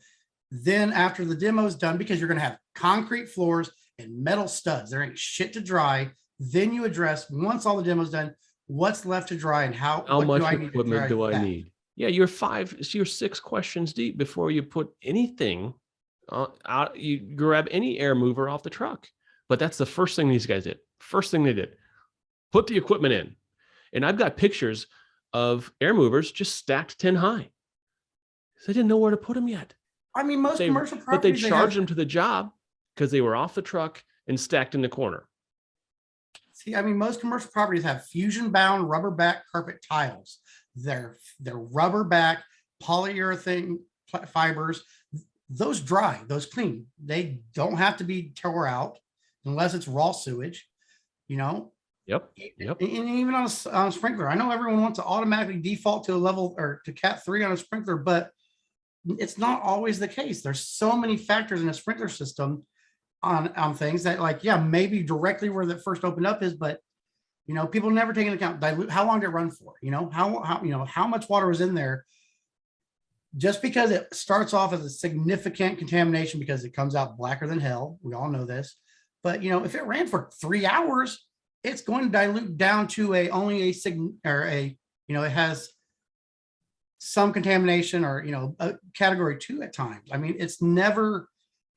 Then after the demo is done, because you're going to have concrete floors and metal studs, there ain't shit to dry. Then you address, once all the demo's done, what's left to dry and how much equipment do I need? Yeah, you're 6 questions deep before you put anything out. You grab any air mover off the truck. But that's the first thing these guys did. First thing they did, put the equipment in. And I've got pictures of air movers just stacked 10 high. They didn't know where to put them yet. I mean, most commercial properties, but they charged them to the job because they were off the truck and stacked in the corner. See, I mean, most commercial properties have fusion-bound rubber back carpet tiles. They're rubber back polyurethane fibers. Those dry, those clean. They don't have to be tore out unless it's raw sewage. Yep. And even on a sprinkler, I know everyone wants to automatically default to a level or to Cat 3 on a sprinkler, but it's not always the case. There's so many factors in a sprinkler system on things that, like, yeah, maybe directly where the first opened up is, but people never take into account dilute. How long did it run for? How much water was in there? Just because it starts off as a significant contamination because it comes out blacker than hell, we all know this. But if it ran for 3 hours, it's going to dilute down to it has some contamination or a category 2 at times. I mean, it's never.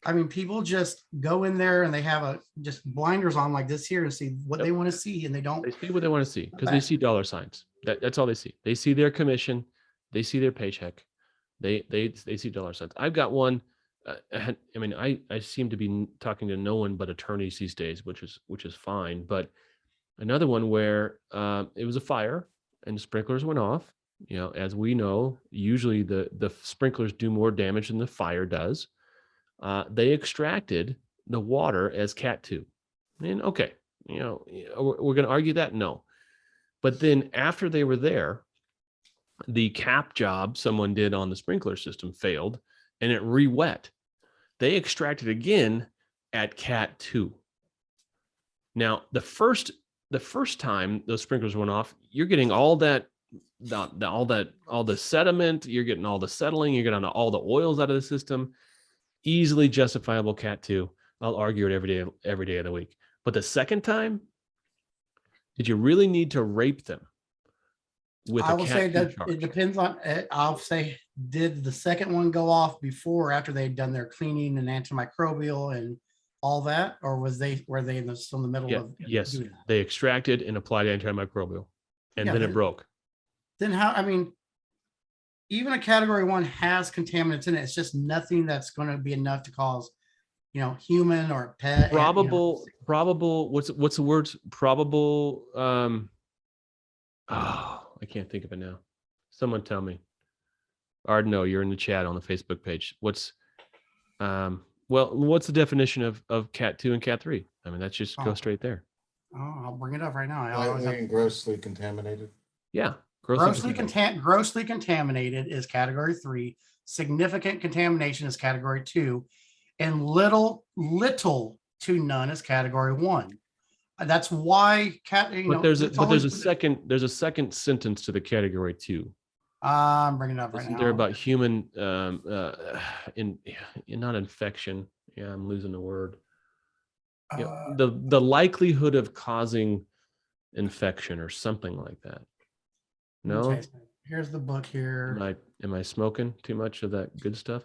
I mean, people just go in there and they have just blinders on like this here and see what they want to see, and they don't. They see what they want to see because they see dollar signs. That's all they see. They see their commission. They see their paycheck. They see dollar signs. I've got one. I seem to be talking to no one but attorneys these days, which is fine. But another one where it was a fire and the sprinklers went off. As we know, usually the sprinklers do more damage than the fire does. They extracted the water as Cat 2. And okay, we're going to argue that? No. But then after they were there, the cap job someone did on the sprinkler system failed and it re-wet. They extracted again at Cat 2. Now, the first time those sprinklers went off, you're getting all the sediment, you're getting all the settling, you're getting all the oils out of the system. Easily justifiable Cat 2. I'll argue it every day of the week. But the second time, did you really need to rape them? I will say that it depends on. I'll say, did the second one go off before or after they'd done their cleaning and antimicrobial and all that, or were they still in the middle of? Yes, doing that? They extracted and applied antimicrobial, and then it broke. Then how? I mean, even a category 1 has contaminants in it. It's just nothing that's going to be enough to cause, human or pet. Probable. What's the word? Probable. I can't think of it now. Someone tell me. Ard, no, you're in the chat on the Facebook page. What's the definition of Cat 2 and Cat 3? I mean, that's just go straight there. Oh, I'll bring it up right now. Grossly contaminated. Yeah. Grossly contaminated is category 3. Significant contamination is category 2, and little to none is category 1. That's why there's a second sentence to the category 2. I'm bringing it up right now. They're about human not infection. Yeah, I'm losing the word. The likelihood of causing infection or something like that. No, Okay, so here's the book here. am I smoking too much of that good stuff?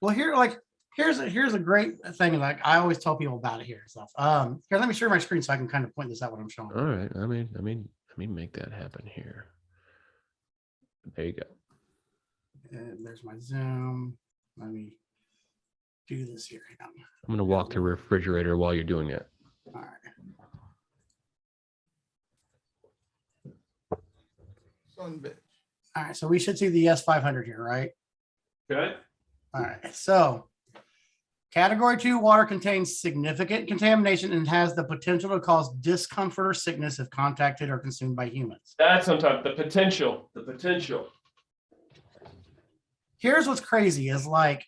Well, here's a great thing. Like I always tell people about it here and stuff. Here, let me share my screen so I can kind of point this out what I'm showing. All right. I mean, let me make that happen here. There you go. And there's my Zoom. Let me do this here. Hang on. I'm going to walk the refrigerator while you're doing that. All right. Son bitch. All right. So we should see the S500 here, right? Okay. All right. So category 2 water contains significant contamination and has the potential to cause discomfort or sickness if contacted or consumed by humans. That's on top. The potential. Here's what's crazy is like,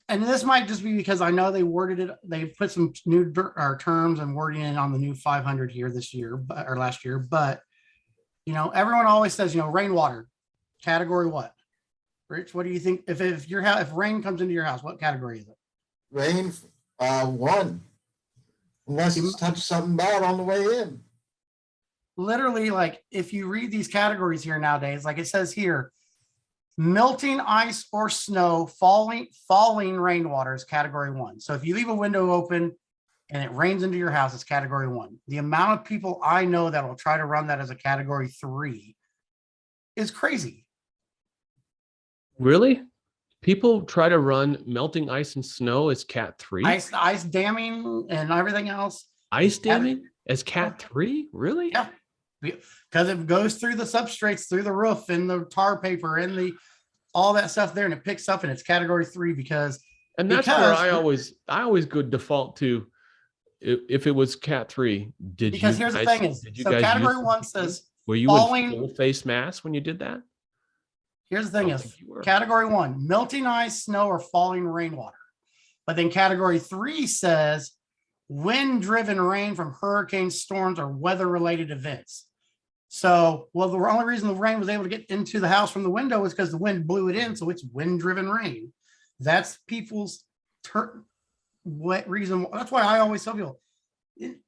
and this might just be because I know they worded it, they put some new terms and wording in on the new 500 here this year or last year, but you know, everyone always says, you know, rainwater category what? Rich, what do you think if your house, if rain comes into your house, what category is it? Rain, 1. Unless it's touched something bad on the way in. Literally, like if you read these categories here nowadays, like it says here, melting ice or snow, falling rainwater is category 1. So if you leave a window open and it rains into your house, it's category 1. The amount of people I know that will try to run that as a category 3 is crazy. Really? People try to run melting ice and snow as cat 3? Ice damming and everything else. Ice damming as cat 3? Really? Yeah. Because it goes through the substrates, through the roof and the tar paper and all that stuff there, and it picks up and it's category 3 because where I always go default to if it was cat 3. Here's the thing is, so category 1 says were you in full face mask when you did that? Here's the thing is category 1, melting ice, snow, or falling rainwater. But then category 3 says wind-driven rain from hurricanes, storms, or weather-related events. So, well, the only reason the rain was able to get into the house from the window is because the wind blew it in. So it's wind-driven rain. That's people's reason. That's why I always tell people,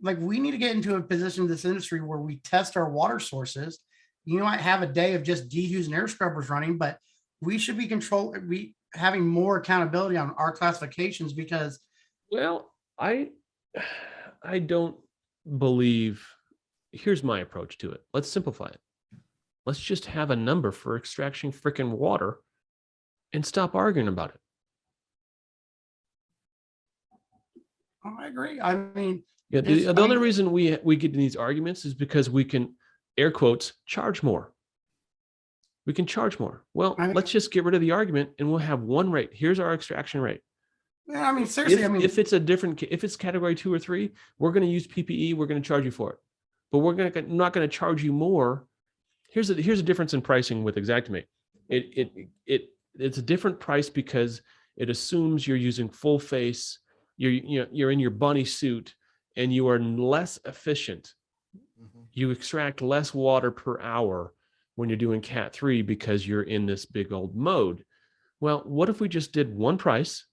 like, we need to get into a position in this industry where we test our water sources. You might have a day of just dehues and air scrubbers running, but we should be having more accountability on our classifications because. Well, I don't believe. Here's my approach to it. Let's simplify it. Let's just have a number for extracting freaking water and stop arguing about it. Oh, I agree. I mean, yeah, the only reason we get in these arguments is because we can, air quotes, charge more. We can charge more. Well, let's just get rid of the argument and we'll have one rate. Here's our extraction rate. Yeah, I mean, seriously, if it's category 2 or 3, we're going to use PPE. We're going to charge you for it. But we're not going to charge you more. Here's a difference in pricing with Xactimate. It's a different price because it assumes you're using full face. You're in your bunny suit and you are less efficient. Mm-hmm. You extract less water per hour when you're doing cat 3 because you're in this big old mode. Well, what if we just did one price,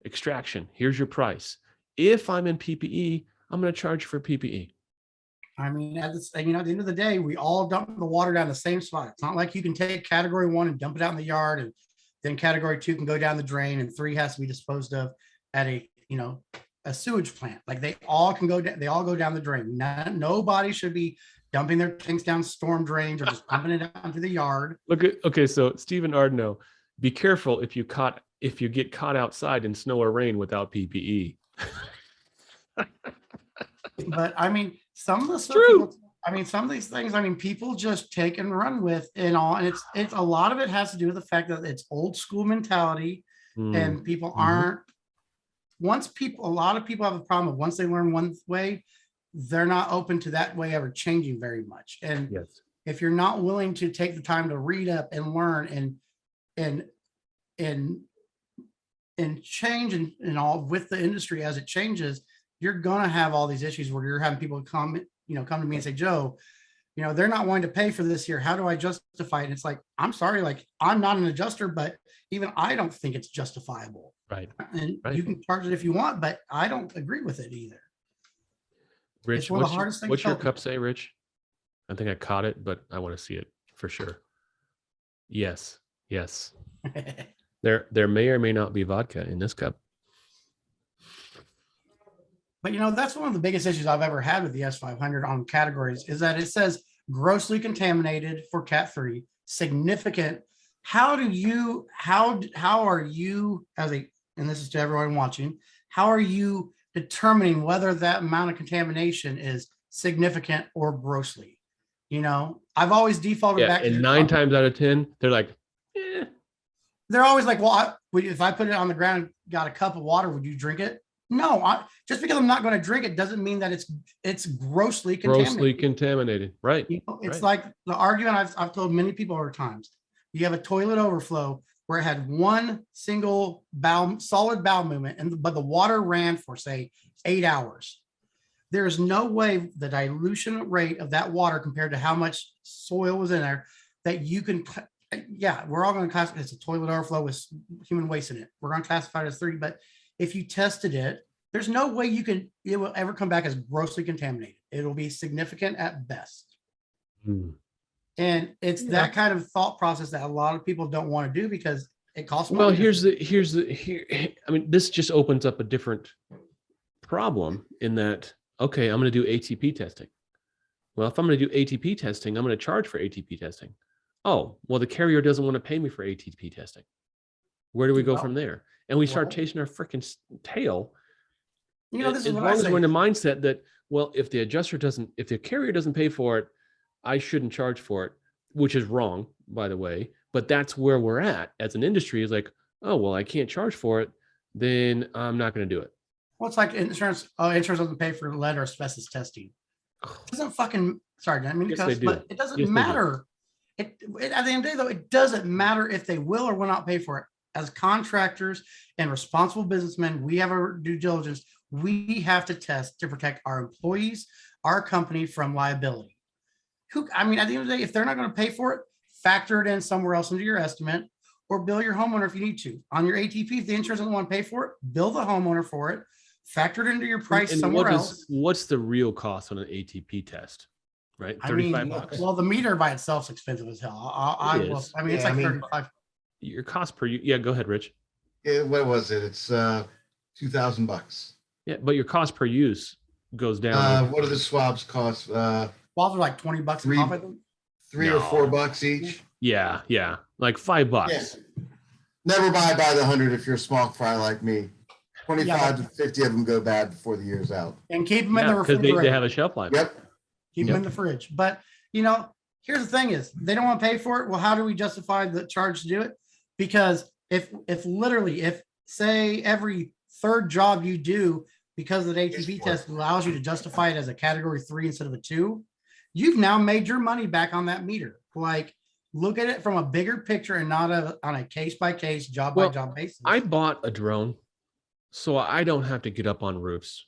extraction? Here's your price. If I'm in PPE, I'm going to charge you for PPE. I mean, at the end of the day, we all dump the water down the same spot. It's not like you can take category 1 and dump it out in the yard, and then category 2 can go down the drain, and 3 has to be disposed of at a sewage plant. Like they all go down the drain. Nobody should be dumping their tanks down storm drains or just pumping it out into the yard. So Stephen Ardno, be careful if you get caught outside in snow or rain without PPE. But I mean, some of the stuff, some of these things, people just take and run with and all. And it's a lot of it has to do with the fact that it's old school mentality and people aren't, a lot of people have a problem with once they learn one way, they're not open to that way ever changing very much. And if you're not willing to take the time to read up and learn and change and all with the industry as it changes, you're going to have all these issues where you're having people come to me and say, Joe, they're not wanting to pay for this here. How do I justify it? And it's like, I'm sorry, like I'm not an adjuster, but even I don't think it's justifiable. Right. And you can charge it if you want, but I don't agree with it either. Rich, what's your cup say, Rich? I think I caught it, but I want to see it for sure. Yes. There may or may not be vodka in this cup. But that's one of the biggest issues I've ever had with the S500 on categories is that it says grossly contaminated for Cat 3, significant. How are you as a, and this is to everyone watching, how are you determining whether that amount of contamination is significant or grossly? I've always defaulted back And to 9 times out of 10, they're like, eh. They're always like, well, if I put it on the ground, got a cup of water, would you drink it? No, just because I'm not going to drink it doesn't mean that it's grossly contaminated. Grossly contaminated, right? It's right. like the argument I've told many people over times. You have a toilet overflow where it had one single solid bowel movement, but the water ran for say 8 hours. There is no way the dilution rate of that water compared to how much soil was in there that you can. Yeah, we're all going to classify it's a toilet overflow with human waste in it. We're going to classify it as 3, but if you tested it, there's no way it will ever come back as grossly contaminated. It'll be significant at best. And it's that kind of thought process that a lot of people don't want to do because it costs money. Well, I mean, this just opens up a different problem in that, okay, I'm going to do ATP testing. Well, if I'm going to do ATP testing, I'm going to charge for ATP testing. Oh, well, the carrier doesn't want to pay me for ATP testing. Where do we go from there? And we start chasing our freaking tail. This as long as we're in the mindset that, well, if the carrier doesn't pay for it, I shouldn't charge for it, which is wrong, by the way. But that's where we're at as an industry is like, oh, well, I can't charge for it. Then I'm not going to do it. Well, it's like insurance. Insurance doesn't pay for lead or asbestos testing. It doesn't fucking, sorry, I mean, but it doesn't matter. At the end of the day, though, it doesn't matter if they will or will not pay for it. As contractors and responsible businessmen, we have our due diligence. We have to test to protect our employees, our company from liability. At the end of the day, if they're not going to pay for it, factor it in somewhere else into your estimate or bill your homeowner if you need to. On your ATP, if the insurance doesn't want to pay for it, bill the homeowner for it, factor it into your price somewhere else. What's the real cost on an ATP test? Right? $35. Well, the meter by itself is expensive as hell. It's like 35. Your cost per yeah, go ahead, Rich. What was it? It's $2,000. Yeah, but your cost per use goes down. What do the swabs cost? Swabs are like $20 a pop, I think. $3 or $4 each. Yeah, like $5. Yeah. Never buy by the 100 if you're a small fry like me. 25 to 50 of them go bad before the year's out. And keep them in the refrigerator. Because they have a shelf life. Yep. Keep them in the fridge. But here's the thing: is they don't want to pay for it. Well, how do we justify the charge to do it? Because if say every third job you do because of the ATP test allows you to justify it as a category 3 instead of a 2, you've now made your money back on that meter. Like, look at it from a bigger picture and not on a case by case, job by job basis. I bought a drone, so I don't have to get up on roofs.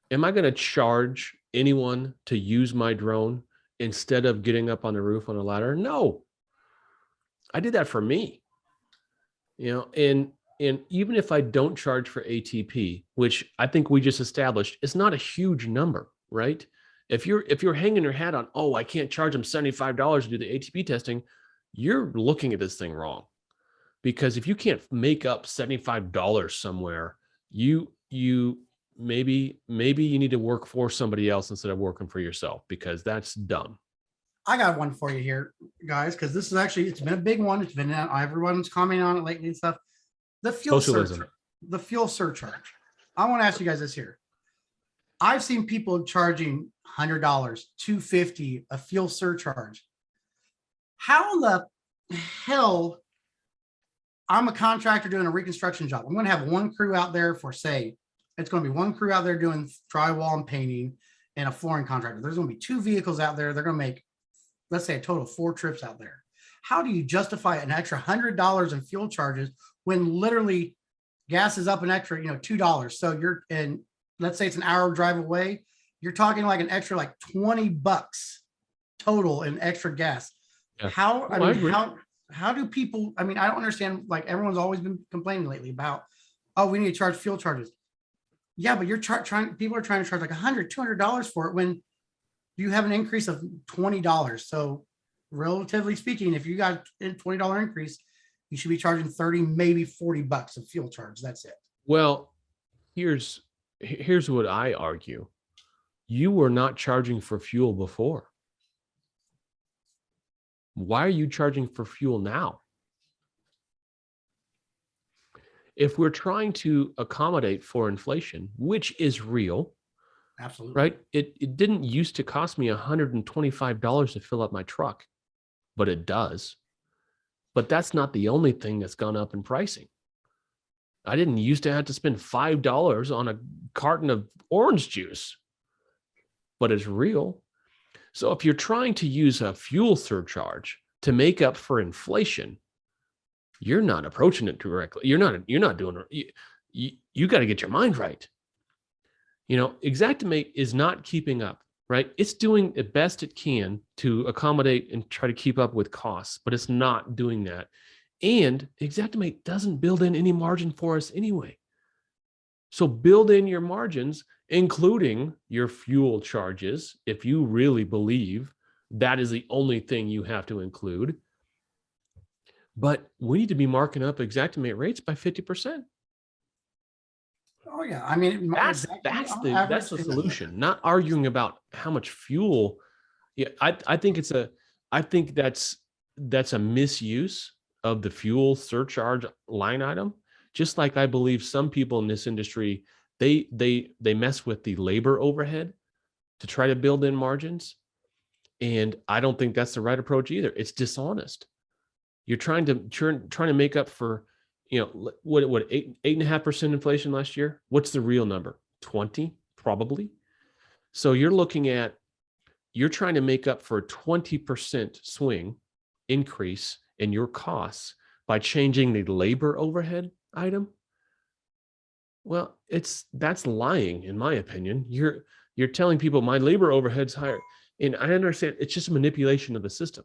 Am I going to charge anyone to use my drone instead of getting up on the roof on a ladder? No. I did that for me. And even if I don't charge for ATP, which I think we just established, it's not a huge number, right? If you're hanging your hat on, oh, I can't charge them $75 to do the ATP testing, you're looking at this thing wrong. Because if you can't make up $75 somewhere, you maybe you need to work for somebody else instead of working for yourself, because that's dumb. I got one for you here, guys, because this is actually, it's been a big one. It's been everyone's commenting on it lately and stuff. The fuel surcharge. I want to ask you guys this here. I've seen people charging $100, $250 a fuel surcharge. How in the hell? I'm a contractor doing a reconstruction job. I'm going to have one crew out there for, say, it's going to be one crew out there doing drywall and painting and a flooring contractor. There's going to be 2 vehicles out there. They're going to make, let's say, a total of 4 trips out there. How do you justify an extra $100 in fuel charges when literally gas is up an extra, $2? So you're in, let's say it's an hour drive away. You're talking like an extra like $20 total in extra gas. Yeah. How do people, I don't understand, like everyone's always been complaining lately about, oh, we need to charge fuel charges. Yeah, but you're people are trying to charge like $100, $200 for it when you have an increase of $20. So relatively speaking, if you got a $20 increase, you should be charging 30, maybe $40 of fuel charge. That's it. Well, here's what I argue. You were not charging for fuel before. Why are you charging for fuel now? If we're trying to accommodate for inflation, which is real, Absolutely. right? It didn't used to cost me $125 to fill up my truck, but it does. But that's not the only thing that's gone up in pricing. I didn't used to have to spend $5 on a carton of orange juice, but it's real. So if you're trying to use a fuel surcharge to make up for inflation, you're not approaching it directly. You're not doing it. You got to get your mind right. Xactimate is not keeping up, right? It's doing the best it can to accommodate and try to keep up with costs, but it's not doing that. And Xactimate doesn't build in any margin for us anyway. So build in your margins, including your fuel charges, if you really believe that is the only thing you have to include. But we need to be marking up Xactimate rates by 50%. Oh yeah, I mean That's the solution. Not arguing about how much fuel. Yeah, I think that's a misuse of the fuel surcharge line item. Just like I believe some people in this industry, they mess with the labor overhead to try to build in margins, and I don't think that's the right approach either. It's dishonest. You're trying to make up for, what 8.5% inflation last year. What's the real number? 20 probably. So you're trying to make up for a 20% swing increase in your costs by changing the labor overhead item. Well, that's lying, in my opinion. You're telling people my labor overhead's higher, and I understand it's just a manipulation of the system,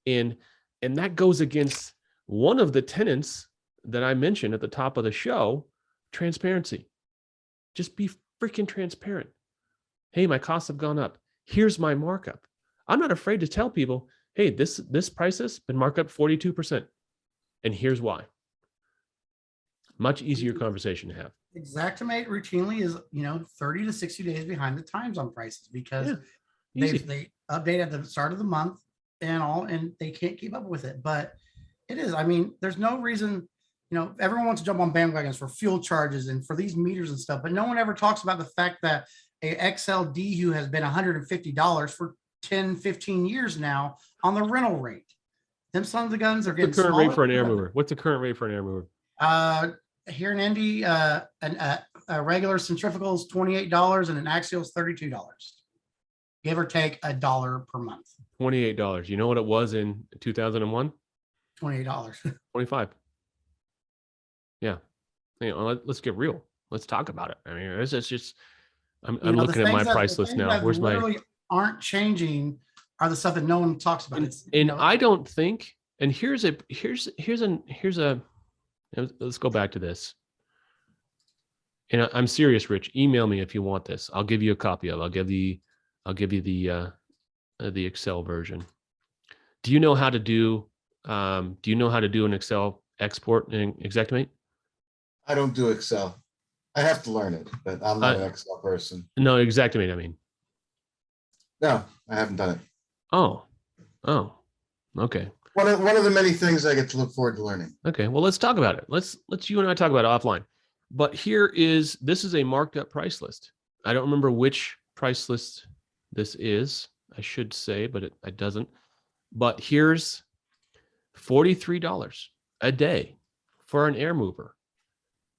and that goes against one of the tenets that I mentioned at the top of the show: transparency. Just be freaking transparent. Hey, my costs have gone up. Here's my markup. I'm not afraid to tell people, hey, this price has been marked up 42%, and here's why. Much easier conversation to have. Xactimate routinely is 30 to 60 days behind the times on prices because they update at the start of the month and they can't keep up with it. But it is, I mean, there's no reason, everyone wants to jump on bandwagons for fuel charges and for these meters and stuff, but no one ever talks about the fact that a XLDU has been $150 for 10, 15 years now on the rental rate. Them sons of the guns are getting What's the current rate for an air mover? What's the current rate for an air mover? Here in Indy, a regular centrifugal is $28 and an axial is $32, give or take $1 per month. $28. You know what it was in 2001? $28. 25. Yeah. Let's get real. Let's talk about it. I mean, it's just, I'm looking at my price list now. Where's my aren't changing are the stuff that no one talks about. I don't think, and here's a let's go back to this. And I'm serious, Rich. Email me if you want this. I'll give you a copy of it. I'll give you the Excel version. Do you know how to do an Excel export in Xactimate? I don't do Excel. I have to learn it, but I'm not an Excel person. No, Xactimate, I mean. No, I haven't done it. Oh, okay. One of the many things I get to look forward to learning. Okay, well, let's talk about it. Let's you and I talk about it offline. But this is a marked up price list. I don't remember which price list this is. I should say, but it doesn't. But here's $43 a day for an air mover.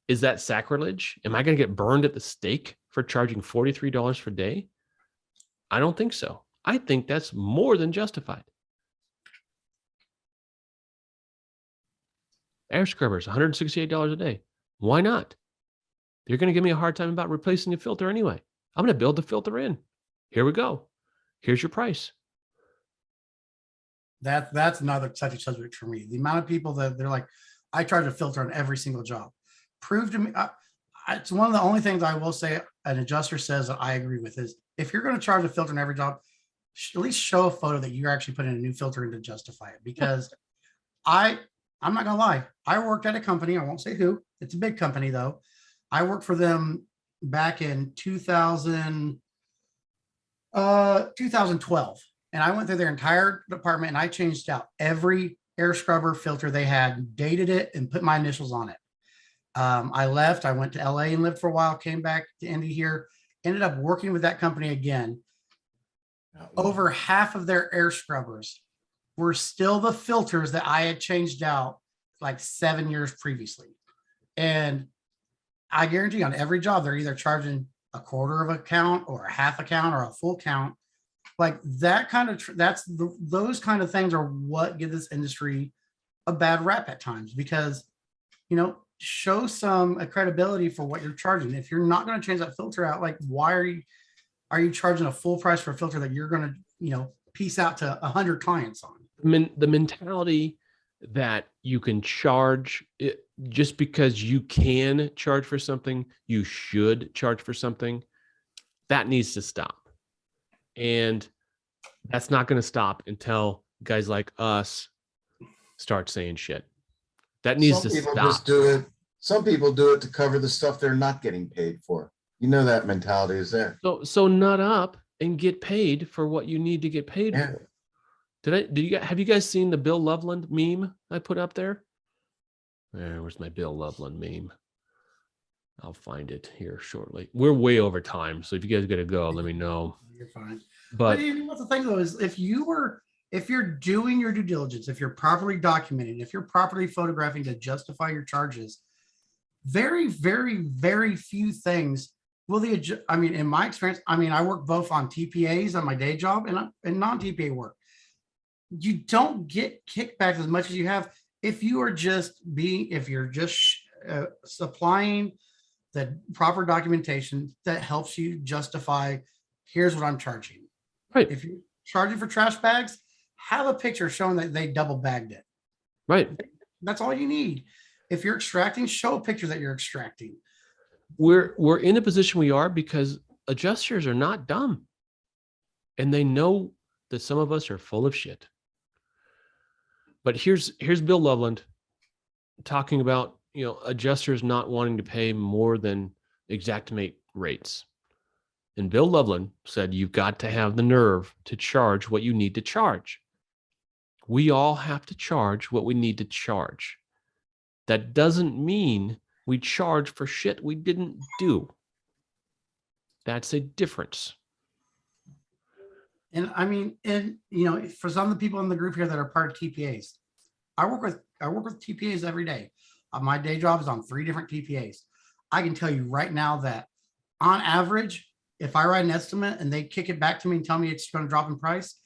Is that sacrilege? Am I going to get burned at the stake for charging $43 per day? I don't think so. I think that's more than justified. Air scrubbers, $168 a day. Why not? You're going to give me a hard time about replacing a filter anyway. I'm going to build the filter in. Here we go. Here's your price. That's another touchy subject for me. The amount of people that they're like, I charge a filter on every single job. Prove to me. it's one of the only things I will say an adjuster says that I agree with is if you're going to charge a filter in every job, at least show a photo that you're actually putting a new filter in to justify it. Because I'm not gonna lie, I worked at a company, I won't say who, it's a big company though. I worked for them back in 2012. And I went through their entire department and I changed out every air scrubber filter they had, dated it, and put my initials on it. I left, I went to LA and lived for a while, came back to Indy here, ended up working with that company again. Over half of their air scrubbers were still the filters that I had changed out like 7 years previously. And I guarantee on every job, they're either charging a quarter of a count or a half a count or a full count. Like that kind of, those kind of things are what give this industry a bad rap at times, because, show some credibility for what you're charging. If you're not going to change that filter out, like why are you charging a full price for a filter that you're going to, piece out to 100 clients on? The mentality that you can charge it just because you can charge for something, you should charge for something, that needs to stop. And that's not going to stop until guys like us start saying shit. That needs to stop. Just do it. Some people do it to cover the stuff they're not getting paid for. That mentality is there. So nut up and get paid for what you need to get paid for. Have you guys seen the Bill Loveland meme I put up there? Where's my Bill Loveland meme? I'll find it here shortly. We're way over time, so if you guys got to go, let me know. You're fine. But what's the thing though is if you're doing your due diligence, if you're properly documenting, if you're properly photographing to justify your charges, very, very, very few things will in my experience, I work both on TPAs on my day job and non-TPA work. You don't get kickbacks as much as you have if you're just supplying the proper documentation that helps you justify, here's what I'm charging. Right. If you're charging for trash bags, have a picture showing that they double bagged it. Right. That's all you need. If you're extracting, show a picture that you're extracting. We're in a position we are because adjusters are not dumb. And they know that some of us are full of shit. But here's Bill Loveland talking about, adjusters not wanting to pay more than Xactimate rates. And Bill Loveland said, you've got to have the nerve to charge what you need to charge. We all have to charge what we need to charge. That doesn't mean we charge for shit we didn't do. That's a difference. And for some of the people in the group here that are part of TPAs, I work with TPAs every day. My day job is on 3 different TPAs. I can tell you right now that on average, if I write an estimate and they kick it back to me and tell me it's going to drop in price,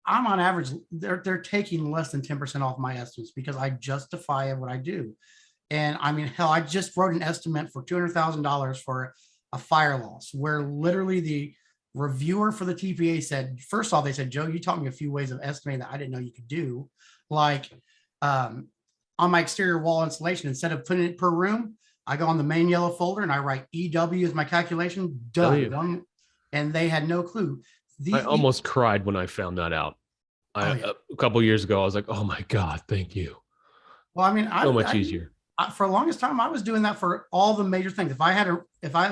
I'm on average, they're taking less than 10% off my estimates because I justify what I do. And I just wrote an estimate for $200,000 for a fire loss, where literally the reviewer for the TPA said, first off, they said, Joe, you taught me a few ways of estimating that I didn't know you could do. Like on my exterior wall insulation, instead of putting it per room, I go on the main yellow folder and I write EW as my calculation, done. And they had no clue. I almost cried when I found that out. A couple of years ago, I was like, oh my God, thank you. Well, so much easier. For the longest time, I was doing that for all the major things. If I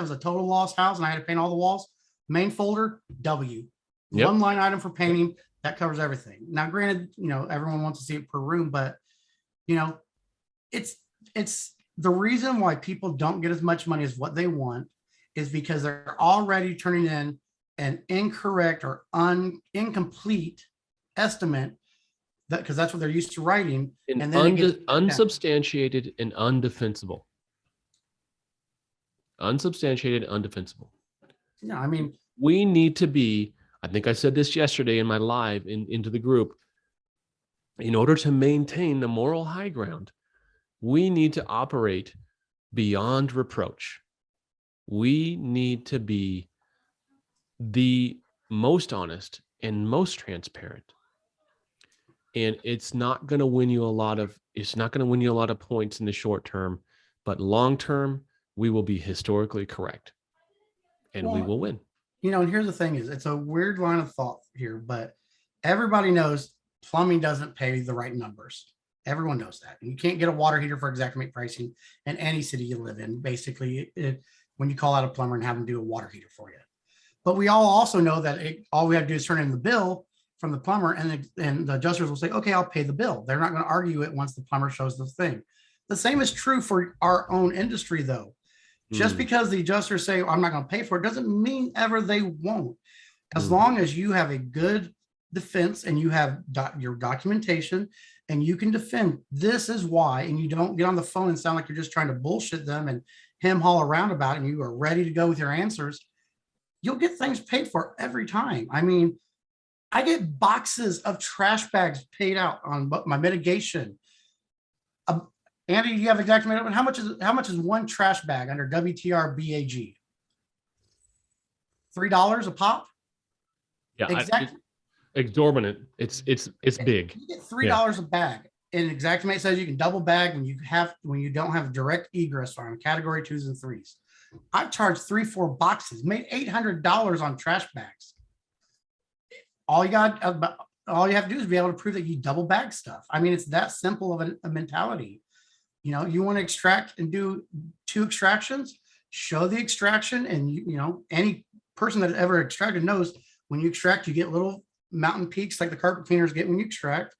was a total lost house and I had to paint all the walls, main folder, W. Yep. One line item for painting, that covers everything. Now, granted, everyone wants to see it per room, but it's the reason why people don't get as much money as what they want is because they're already turning in an incorrect or incomplete estimate, because that's what they're used to writing, and then unsubstantiated and undefensible. Unsubstantiated, undefensible. Yeah, we need to be, I think I said this yesterday in my live into the group, in order to maintain the moral high ground, we need to operate beyond reproach. We need to be the most honest and most transparent. And it's not going to win you a lot of points in the short term, but long term, we will be historically correct and we Well, will win. You know, and here's the thing is it's a weird line of thought here, but everybody knows plumbing doesn't pay the right numbers. Everyone knows that. You can't get a water heater for Xactimate pricing in any city you live in, basically, when you call out a plumber and have them do a water heater for you. But we all also know that all we have to do is turn in the bill from the plumber, and the adjusters will say, okay, I'll pay the bill. They're not going to argue it once the plumber shows the thing. The same is true for our own industry, though. Just because the adjusters say, I'm not going to pay for it, doesn't mean ever they won't. As long as you have a good defense and you have your documentation and you can defend this is why, and you don't get on the phone and sound like you're just trying to bullshit them and hem haul around about it, and you are ready to go with your answers, you'll get things paid for every time. I mean, I get boxes of trash bags paid out on my mitigation. Andy, do you have Xactimate? How much is one trash bag under WTR BAG? $3 a pop? Yeah, exorbitant. It's big. You get $3 a bag, and Xactimate says you can double bag when you don't have direct egress on category 2s and 3s. I've charged 3-4 boxes, made $800 on trash bags. All you have to do is be able to prove that you double bag stuff. I mean, it's that simple of a mentality. You know, you want to extract and do 2 extractions, show the extraction, and you know, any person that ever extracted knows when you extract, you get little mountain peaks like the carpet cleaners get when you extract.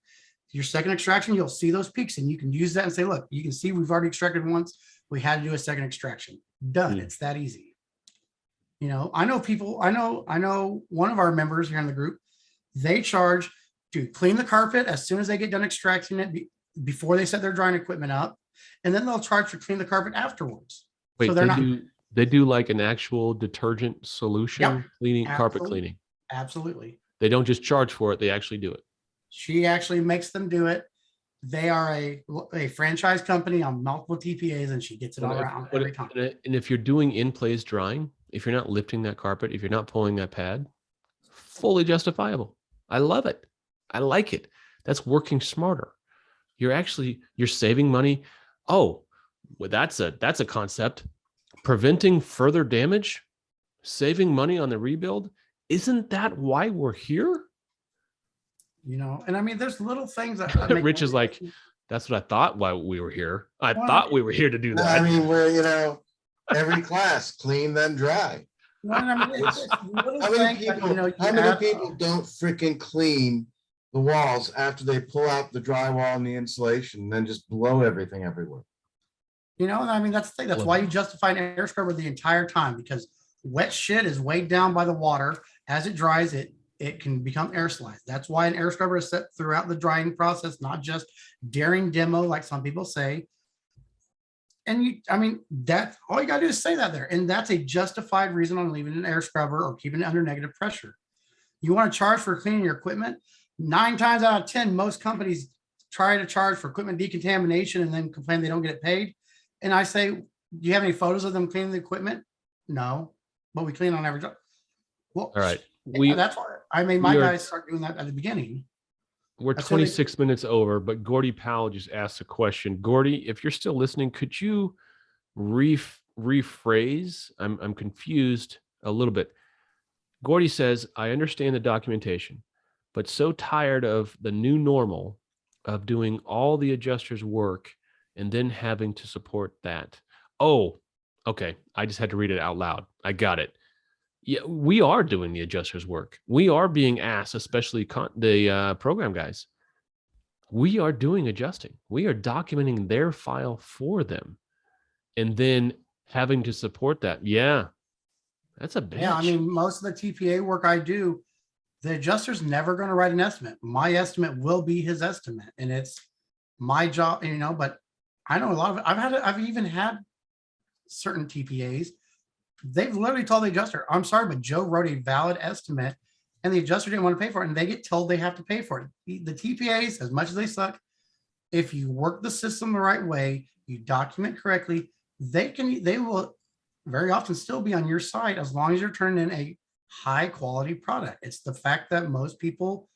Your second extraction, you'll see those peaks, and you can use that and say, look, you can see we've already extracted once. We had to do a second extraction. Done. It's that easy. You know, I know one of our members here in the group, they charge to clean the carpet as soon as they get done extracting it before they set their drying equipment up. And then they'll charge for clean the carpet afterwards. Wait, So they do like an actual detergent solution cleaning, carpet cleaning. Absolutely. They don't just charge for it. They actually do it. She actually makes them do it. They are a franchise company on multiple TPAs, and she gets it all around every time. And if you're doing in-place drying, if you're not lifting that carpet, if you're not pulling that pad, fully justifiable. I love it. I like it. That's working smarter. You're saving money. Oh, well, that's a concept. Preventing further damage, saving money on the rebuild. Isn't that why we're here? You know, and I mean, there's little things that Rich is like, that's what I thought why we were here. I thought we were here to do that. I mean, we're, you know, every class, clean then dry. I mean, How many people don't freaking clean the walls after they pull out the drywall and the insulation and then just blow everything everywhere? You know, I mean, that's the thing. That's why you justify an air scrubber the entire time, because wet shit is weighed down by the water. As it dries, it can become air slides. That's why an air scrubber is set throughout the drying process, not just during demo, like some people say. And I mean, that's all you gotta do is say that there. And that's a justified reason on leaving an air scrubber or keeping it under negative pressure. You want to charge for cleaning your equipment? 9 times out of 10, most companies try to charge for equipment decontamination and then complain they don't get it paid. And I say, do you have any photos of them cleaning the equipment? No, but we clean on every job. Well, all right. That's why I made my guys start doing that at the beginning. We're 26 minutes over, but Gordy Powell just asked a question. Gordy, if you're still listening, could you rephrase? I'm confused a little bit. Gordy says, I understand the documentation, but so tired of the new normal of doing all the adjusters' work and then having to support that. Oh, okay. I just had to read it out loud. I got it. Yeah, we are doing the adjusters' work. We are being asked, especially the program guys. We are doing adjusting. We are documenting their file for them, and then having to support that. Yeah, that's a bitch. Yeah, I mean, most of the TPA work I do, the adjuster's never going to write an estimate. My estimate will be his estimate, and it's my job. You know, but I know a lot of it. I've even had certain TPAs. They've literally told the adjuster, I'm sorry, but Joe wrote a valid estimate and the adjuster didn't want to pay for it. And they get told they have to pay for it. The TPAs, as much as they suck, if you work the system the right way, you document correctly, they will very often still be on your side as long as you're turning in a high quality product. It's the fact that most people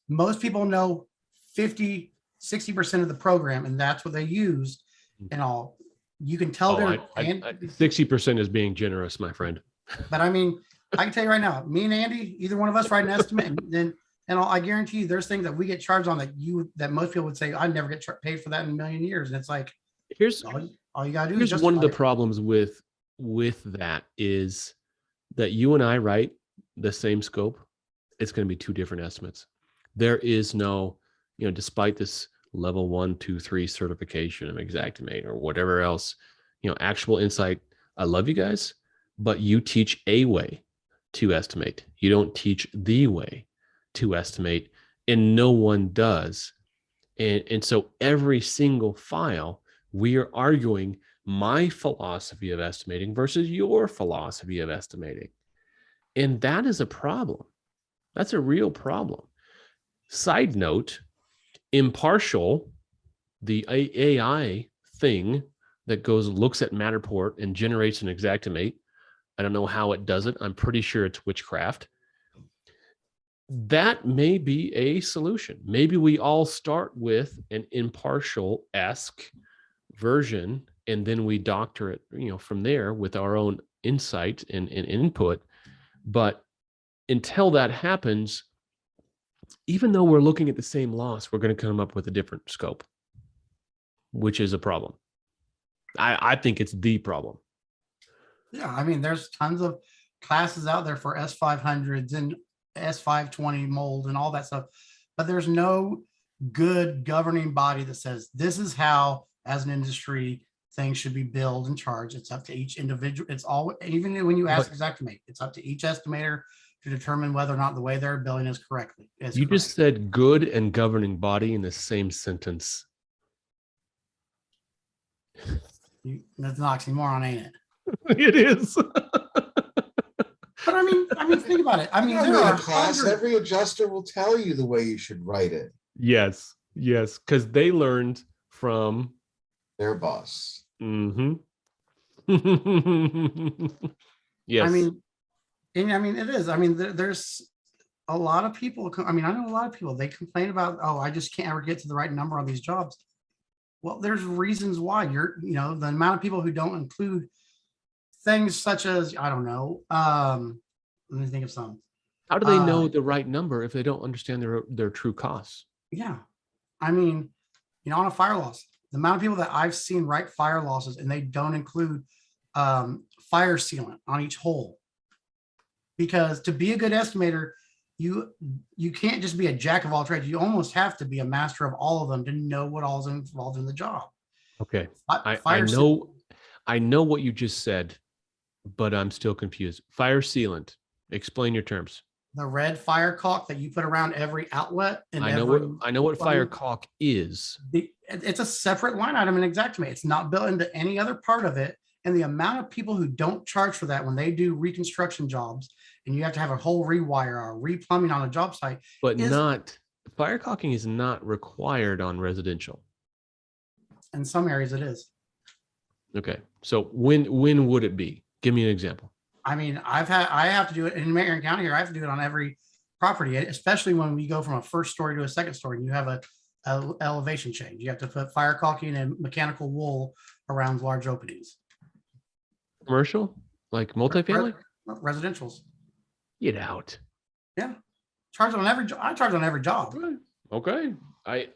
know 50, 60% of the program, and that's what they use and all. you can tell Oh, and 60% is being generous, my friend. but I mean, I can tell you right now, me and Andy, either one of us write an estimate, and then I guarantee you, there's things that we get charged on that most people would say, I never get paid for that in a million years. And it's like, Here's all you gotta do is here's one of the justify it. problems with that is that you and I write the same scope. It's going to be two different estimates. There is no, despite this level 1, 2, 3 certification of Xactimate or whatever else, actual insight. I love you guys, but you teach a way to estimate. You don't teach the way to estimate, and no one does. And so every single file, we are arguing my philosophy of estimating versus your philosophy of estimating. And that is a problem. That's a real problem. Side note, Impartial, the AI thing that looks at Matterport and generates an Xactimate. I don't know how it does it. I'm pretty sure it's witchcraft. That may be a solution. Maybe we all start with an Impartial-esque version, and then we doctor it, from there with our own insight and input. But until that happens, even though we're looking at the same loss, we're going to come up with a different scope, which is a problem. I think it's the problem. Yeah, I mean, there's tons of classes out there for S500s and S520 mold and all that stuff, but there's no good governing body that says this is how, as an industry, things should be billed and charged. It's up to each individual. It's all, even when you ask Xactimate, it's up to each estimator to determine whether or not the way they're billing is correctly. You just said good and governing body in the same sentence. That's an oxymoron, ain't it? It is. But I mean, think about it. I mean, there are class. Every adjuster will tell you the way you should write it. Yes, because they learned from their boss. Mm-hmm. Yes. I mean, it is. I mean, there's a lot of people. I mean, I know a lot of people, they complain about, oh, I just can't ever get to the right number on these jobs. Well, there's reasons why. The amount of people who don't include things such as, I don't know, let me think of some. How do they know the right number if they don't understand their true costs? Yeah. I mean, on a fire loss, the amount of people that I've seen write fire losses and they don't include fire sealant on each hole. Because to be a good estimator, you can't just be a jack of all trades. You almost have to be a master of all of them to know what all is involved in the job. Okay. I know what you just said, but I'm still confused. Fire sealant. Explain your terms. The red fire caulk that you put around every outlet. And I know what fire caulk is. It's a separate line item in Xactimate. It's not built into any other part of it. And the amount of people who don't charge for that when they do reconstruction jobs, and you have to have a whole rewire or replumbing on a job site. But fire caulking is not required on residential. In some areas it is. Okay. So when would it be? Give me an example. I mean, I have to do it in Marion County here. I have to do it on every property, especially when we go from a first story to a second story and you have a elevation change. You have to put fire caulking and mechanical wool around large openings. Commercial, like multifamily? Residentials. Get out. Yeah. I charge on every job. Okay. I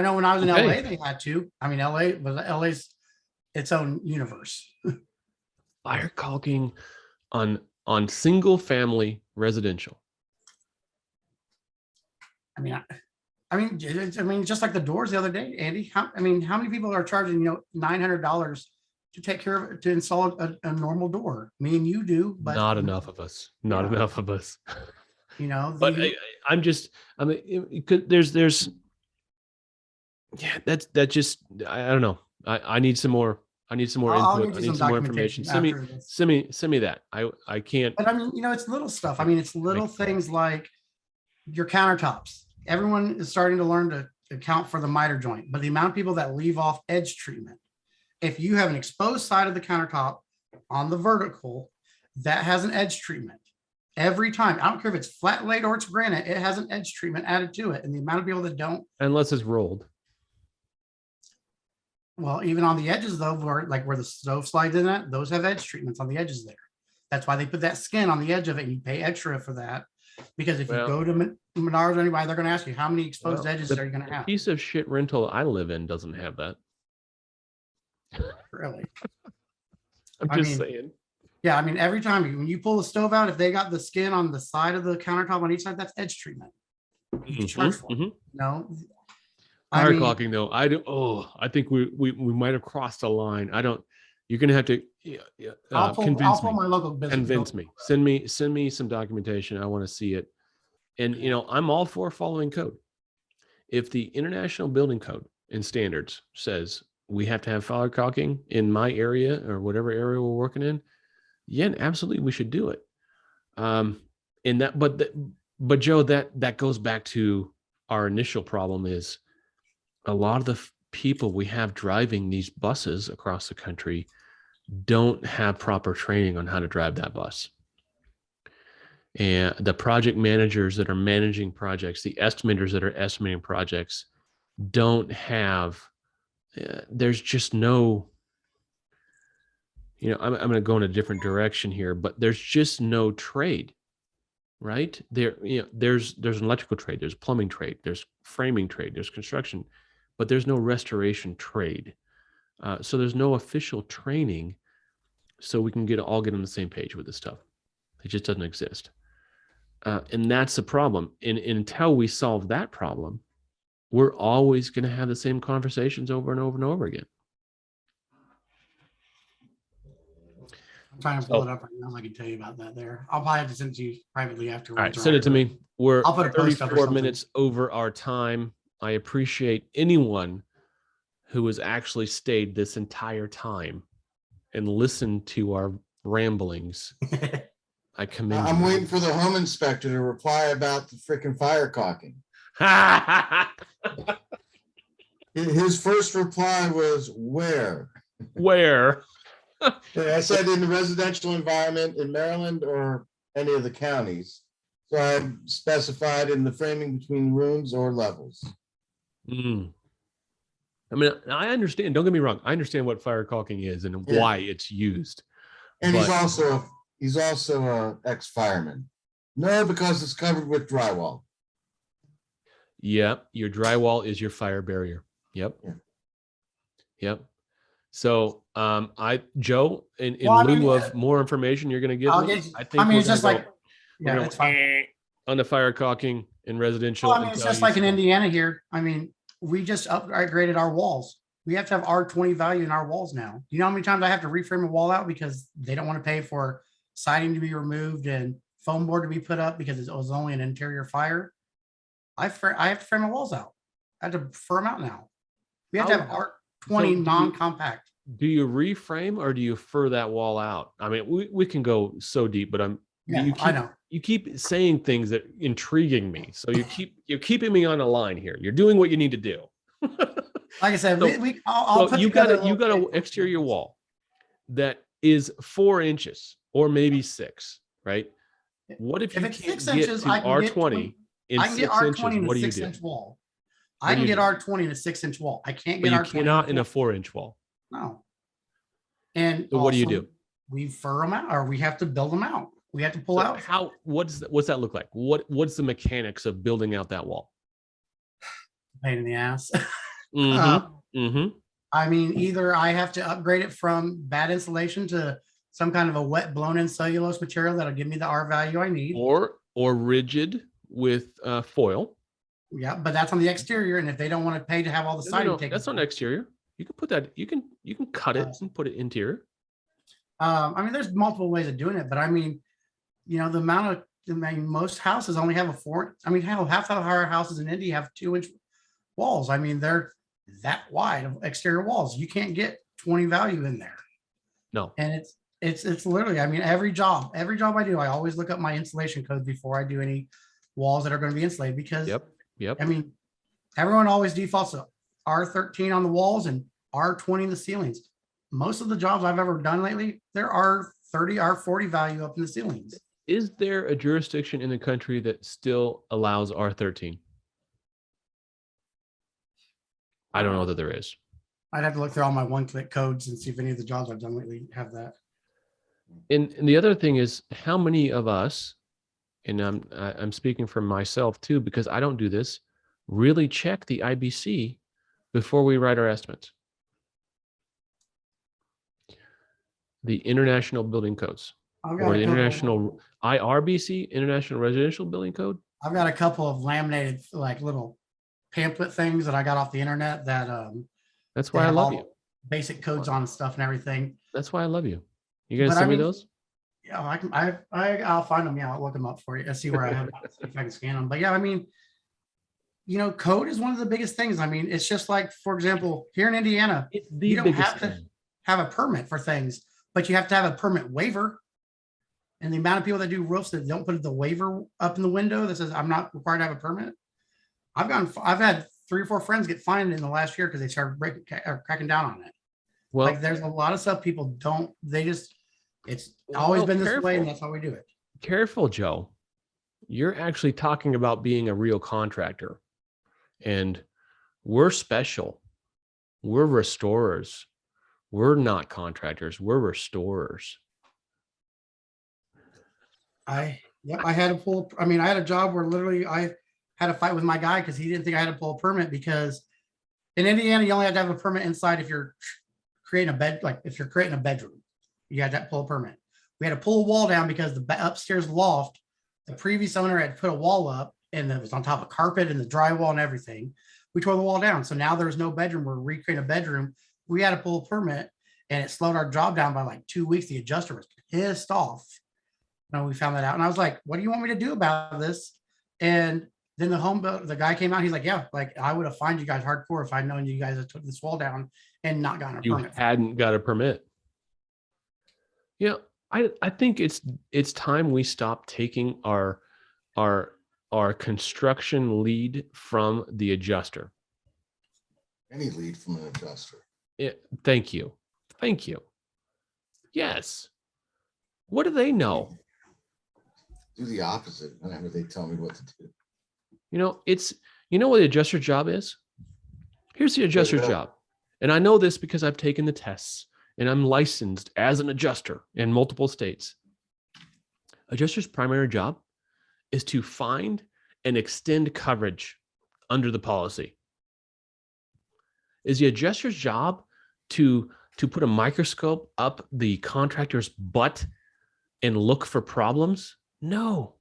know when I was in LA, they had to. I mean, LA's its own universe. Fire caulking on single family residential. I mean, just like the doors the other day, Andy. How many people are charging $900 to take care of it, to install a normal door? Me and you do, but not enough of us. Not enough of us. But there's that just I don't know. I need some more. I need some more input. I need some more information. Send me that. I can't. But it's little stuff. It's little things like your countertops. Everyone is starting to learn to account for the miter joint, but the amount of people that leave off edge treatment. If you have an exposed side of the countertop on the vertical that has an edge treatment, every time, I don't care if it's flat laid or it's granite, it has an edge treatment added to it. And the amount of people that don't. Unless it's rolled. Well, even on the edges though, where the stove slides in at, those have edge treatments on the edges there. That's why they put that skin on the edge of it, and you pay extra for that. Because if you Well- go to Menards or anybody, they're going to ask you how many exposed Well, edges the- are you going to the have? piece of shit rental I live in doesn't have that. Really? I'm I just mean, saying. Yeah, I mean, every time when you pull the stove out, if they got the skin on the side of the countertop on each side, that's edge treatment. You can charge for it. Mhm. No, I Fire mean, caulking though, I do. Oh, I think we might have crossed a line. I don't. You're gonna have to I'll convince pull me. my local business. Convince me. Send me some documentation. I want to see it. And you know, I'm all for following code. If the International Building Code and Standards says we have to have fire caulking in my area or whatever area we're working in, yeah, absolutely, we should do it. And that, but Joe, that goes back to our initial problem is a lot of the people we have driving these buses across the country don't have proper training on how to drive that bus. And the project managers that are managing projects, the estimators that are estimating projects don't have, there's just no, you know, I'm going to go in a different direction here, but there's just no trade, right? There, you know, there's an electrical trade, there's plumbing trade, there's framing trade, there's construction, but there's no restoration trade. So there's no official training so we can all get on the same page with this stuff. It just doesn't exist. And that's the problem. And until we solve that problem, we're always going to have the same conversations over and over and over again. I'm trying to pull it up right now. I can tell you about that there. I'll probably have to send it to you privately afterwards. All right, send it to me. We're I'll put a post up or 34 something. minutes over our time. I appreciate anyone who has actually stayed this entire time and listened to our ramblings. I commend I'm you. waiting for the home inspector to reply about the freaking fire caulking. His first reply was where? Where? I said in the residential environment in Maryland or any of the counties. So I specified in the framing between rooms or levels. Mm. I mean, I understand. Don't get me wrong. I understand what fire caulking is and Yeah. why it's used. And But- he's also a ex-fireman. No, because it's covered with drywall. Yep, your drywall is your fire barrier. Yep. Yeah. Yep. So, Joe, in Well, I lieu mean, of more information you're going to give I'll me, get- I think I mean, we're it's just gonna like, go- yeah, we're that's gonna fine. on the fire caulking in residential. Well, I mean, it's until just you like in see- Indiana here. I mean, we just upgraded our walls. We have to have R20 value in our walls now. You know how many times I have to reframe a wall out because they don't want to pay for siding to be removed and foam board to be put up because it was only an interior fire. I have to frame my walls out. I have to firm out now. We have to have How- R20 so do you- non-compact. Do you reframe or do you fur that wall out? I mean, we can go so deep, but Yeah, I know. you keep saying things that intriguing me. So you're keeping me on a line here. You're doing what you need to do. Like I said, So- I'll So put you together got a you little got an kit. exterior wall that is 4 inches or maybe 6, right? What if If you it's can't 6 get inches, to I can get R20 in I can get 6 inches? R20 in What a do you 6-inch do? wall. What I do can you get do? R20 in a 6-inch wall. I can't But get you R20 cannot in a 4-inch wall. No. And So what do you also, do? we fur them out, or we have to build them out. We have to pull So out. what's that look like? What's the mechanics of building out that wall? Pain in the ass. Mm-hmm. I mean, either I have to upgrade it from bad insulation to some kind of a wet blown-in cellulose material that'll give me the R value I need. Or rigid with foil. Yeah, but that's on the exterior, and if they don't want to pay to have all the No, siding no, taken, that's on exterior. You can put that. You can cut it and put it interior. I mean, there's multiple ways of doing it, but I mean, you know, the amount of, I mean, most houses only have a 4. I mean, hell, half of our houses in Indy have 2-inch walls. I mean, they're that wide of exterior walls. You can't get 20 value in there. No. And it's literally, I mean, every job I do, I always look up my insulation codes before I do any walls that are going to be insulated because Yep. I mean, everyone always defaults to R13 on the walls and R20 in the ceilings. Most of the jobs I've ever done lately, there are R30, R40 value up in the ceilings. Is there a jurisdiction in the country that still allows R13? I don't know that there is. I'd have to look through all my one-click codes and see if any of the jobs I've done lately have that. And the other thing is, how many of us, and I'm speaking for myself too, because I don't do this, really check the IBC before we write our estimates. The International Building Codes, I've got or a the couple- International IRBC, International Residential Building Code. I've got a couple of laminated like little pamphlet things that I got off the internet that That's they why I have love all you. basic codes on and stuff and everything. That's why I love you. You gonna But I send me mean- those? Yeah, I'll find them. Yeah, I'll look them up for you. I'll see where I have them, see if I can scan them. But yeah, I mean, code is one of the biggest things. I mean, it's just like, for example, here in Indiana, It's the you don't biggest have to thing. have a permit for things, but you have to have a permit waiver. And the amount of people that do roofs that don't put the waiver up in the window that says I'm not required to have a permit. I've had 3 or 4 friends get fined in the last year because they started cracking down on it. Well, Like there's a lot of stuff people don't, it's always Well, been this way careful. and that's how we do it. careful, Joe. You're actually talking about being a real contractor, and we're special. We're restorers. We're not contractors. We're restorers. I had to pull, I had a job where literally I had a fight with my guy because he didn't think I had to pull a permit, because in Indiana, you only have to have a permit inside if you're creating a bed, like if you're creating a bedroom, you had to pull a permit. We had to pull a wall down because the upstairs loft, the previous owner had put a wall up and it was on top of carpet and the drywall and everything. We tore the wall down. So now there's no bedroom. We're recreating a bedroom. We had to pull a permit and it slowed our job down by like 2 weeks. The adjuster was pissed off. No, we found that out. And I was like, what do you want me to do about this? And then the guy came out. He's like, yeah, like I would have fined you guys hardcore if I'd known you guys had took this wall down and not gotten a You permit. hadn't got a permit. Yeah, I think it's time we stop taking our construction lead from the adjuster. Any lead from an adjuster. Thank you. Thank you. Yes. What do they know? Do the opposite whenever they tell me what to do. It's what the adjuster job is? Here's the adjuster job. And I know this because I've taken the tests and I'm licensed as an adjuster in multiple states. Adjuster's primary job is to find and extend coverage under the policy. Is the adjuster's job to put a microscope up the contractor's butt and look for problems? No.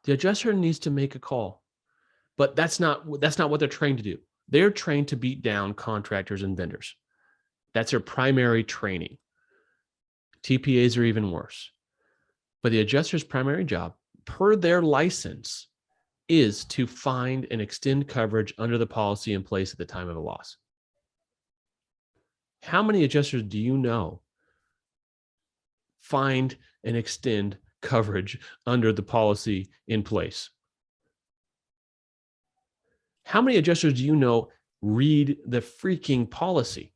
The adjuster needs to make a call. But that's not what they're trained to do. They're trained to beat down contractors and vendors. That's their primary training. TPAs are even worse. But the adjuster's primary job, per their license, is to find and extend coverage under the policy in place at the time of a loss. How many adjusters do you know find and extend coverage under the policy in place? How many adjusters do you know read the freaking policy?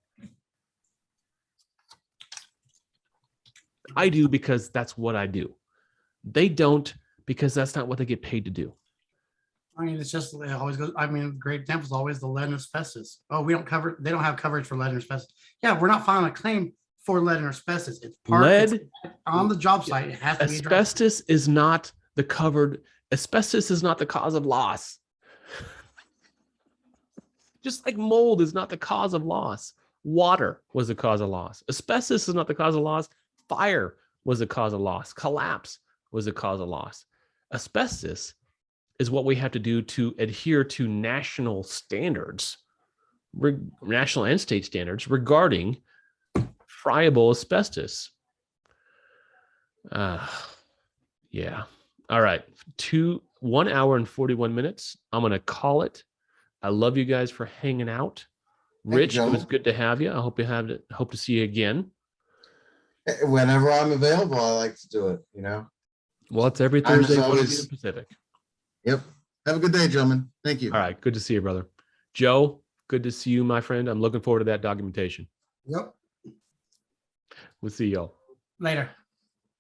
I do, because that's what I do. They don't, because that's not what they get paid to do. It's just, it always goes, great example is always the lead and asbestos. Oh, they don't have coverage for lead and asbestos. Yeah, we're not filing a claim for lead and asbestos. It's Lead on the job site. It has to be addressed. Asbestos is not the cause of loss. Just like mold is not the cause of loss. Water was the cause of loss. Asbestos is not the cause of loss. Fire was the cause of loss. Collapse was the cause of loss. Asbestos is what we have to do to adhere to national standards, national and state standards regarding friable asbestos. Yeah. All right. 1 hour and 41 minutes. I'm going to call it. I love you guys for hanging out. Rich, it was good to have you. I hope to see you again. Whenever I'm available, I like to do it, Well, it's every I'm Thursday, 1 always- p.m. Pacific. Yep. Have a good day, gentlemen. Thank you. All right. Good to see you, brother. Joe, good to see you, my friend. I'm looking forward to that documentation. Yep. We'll see y'all. Later.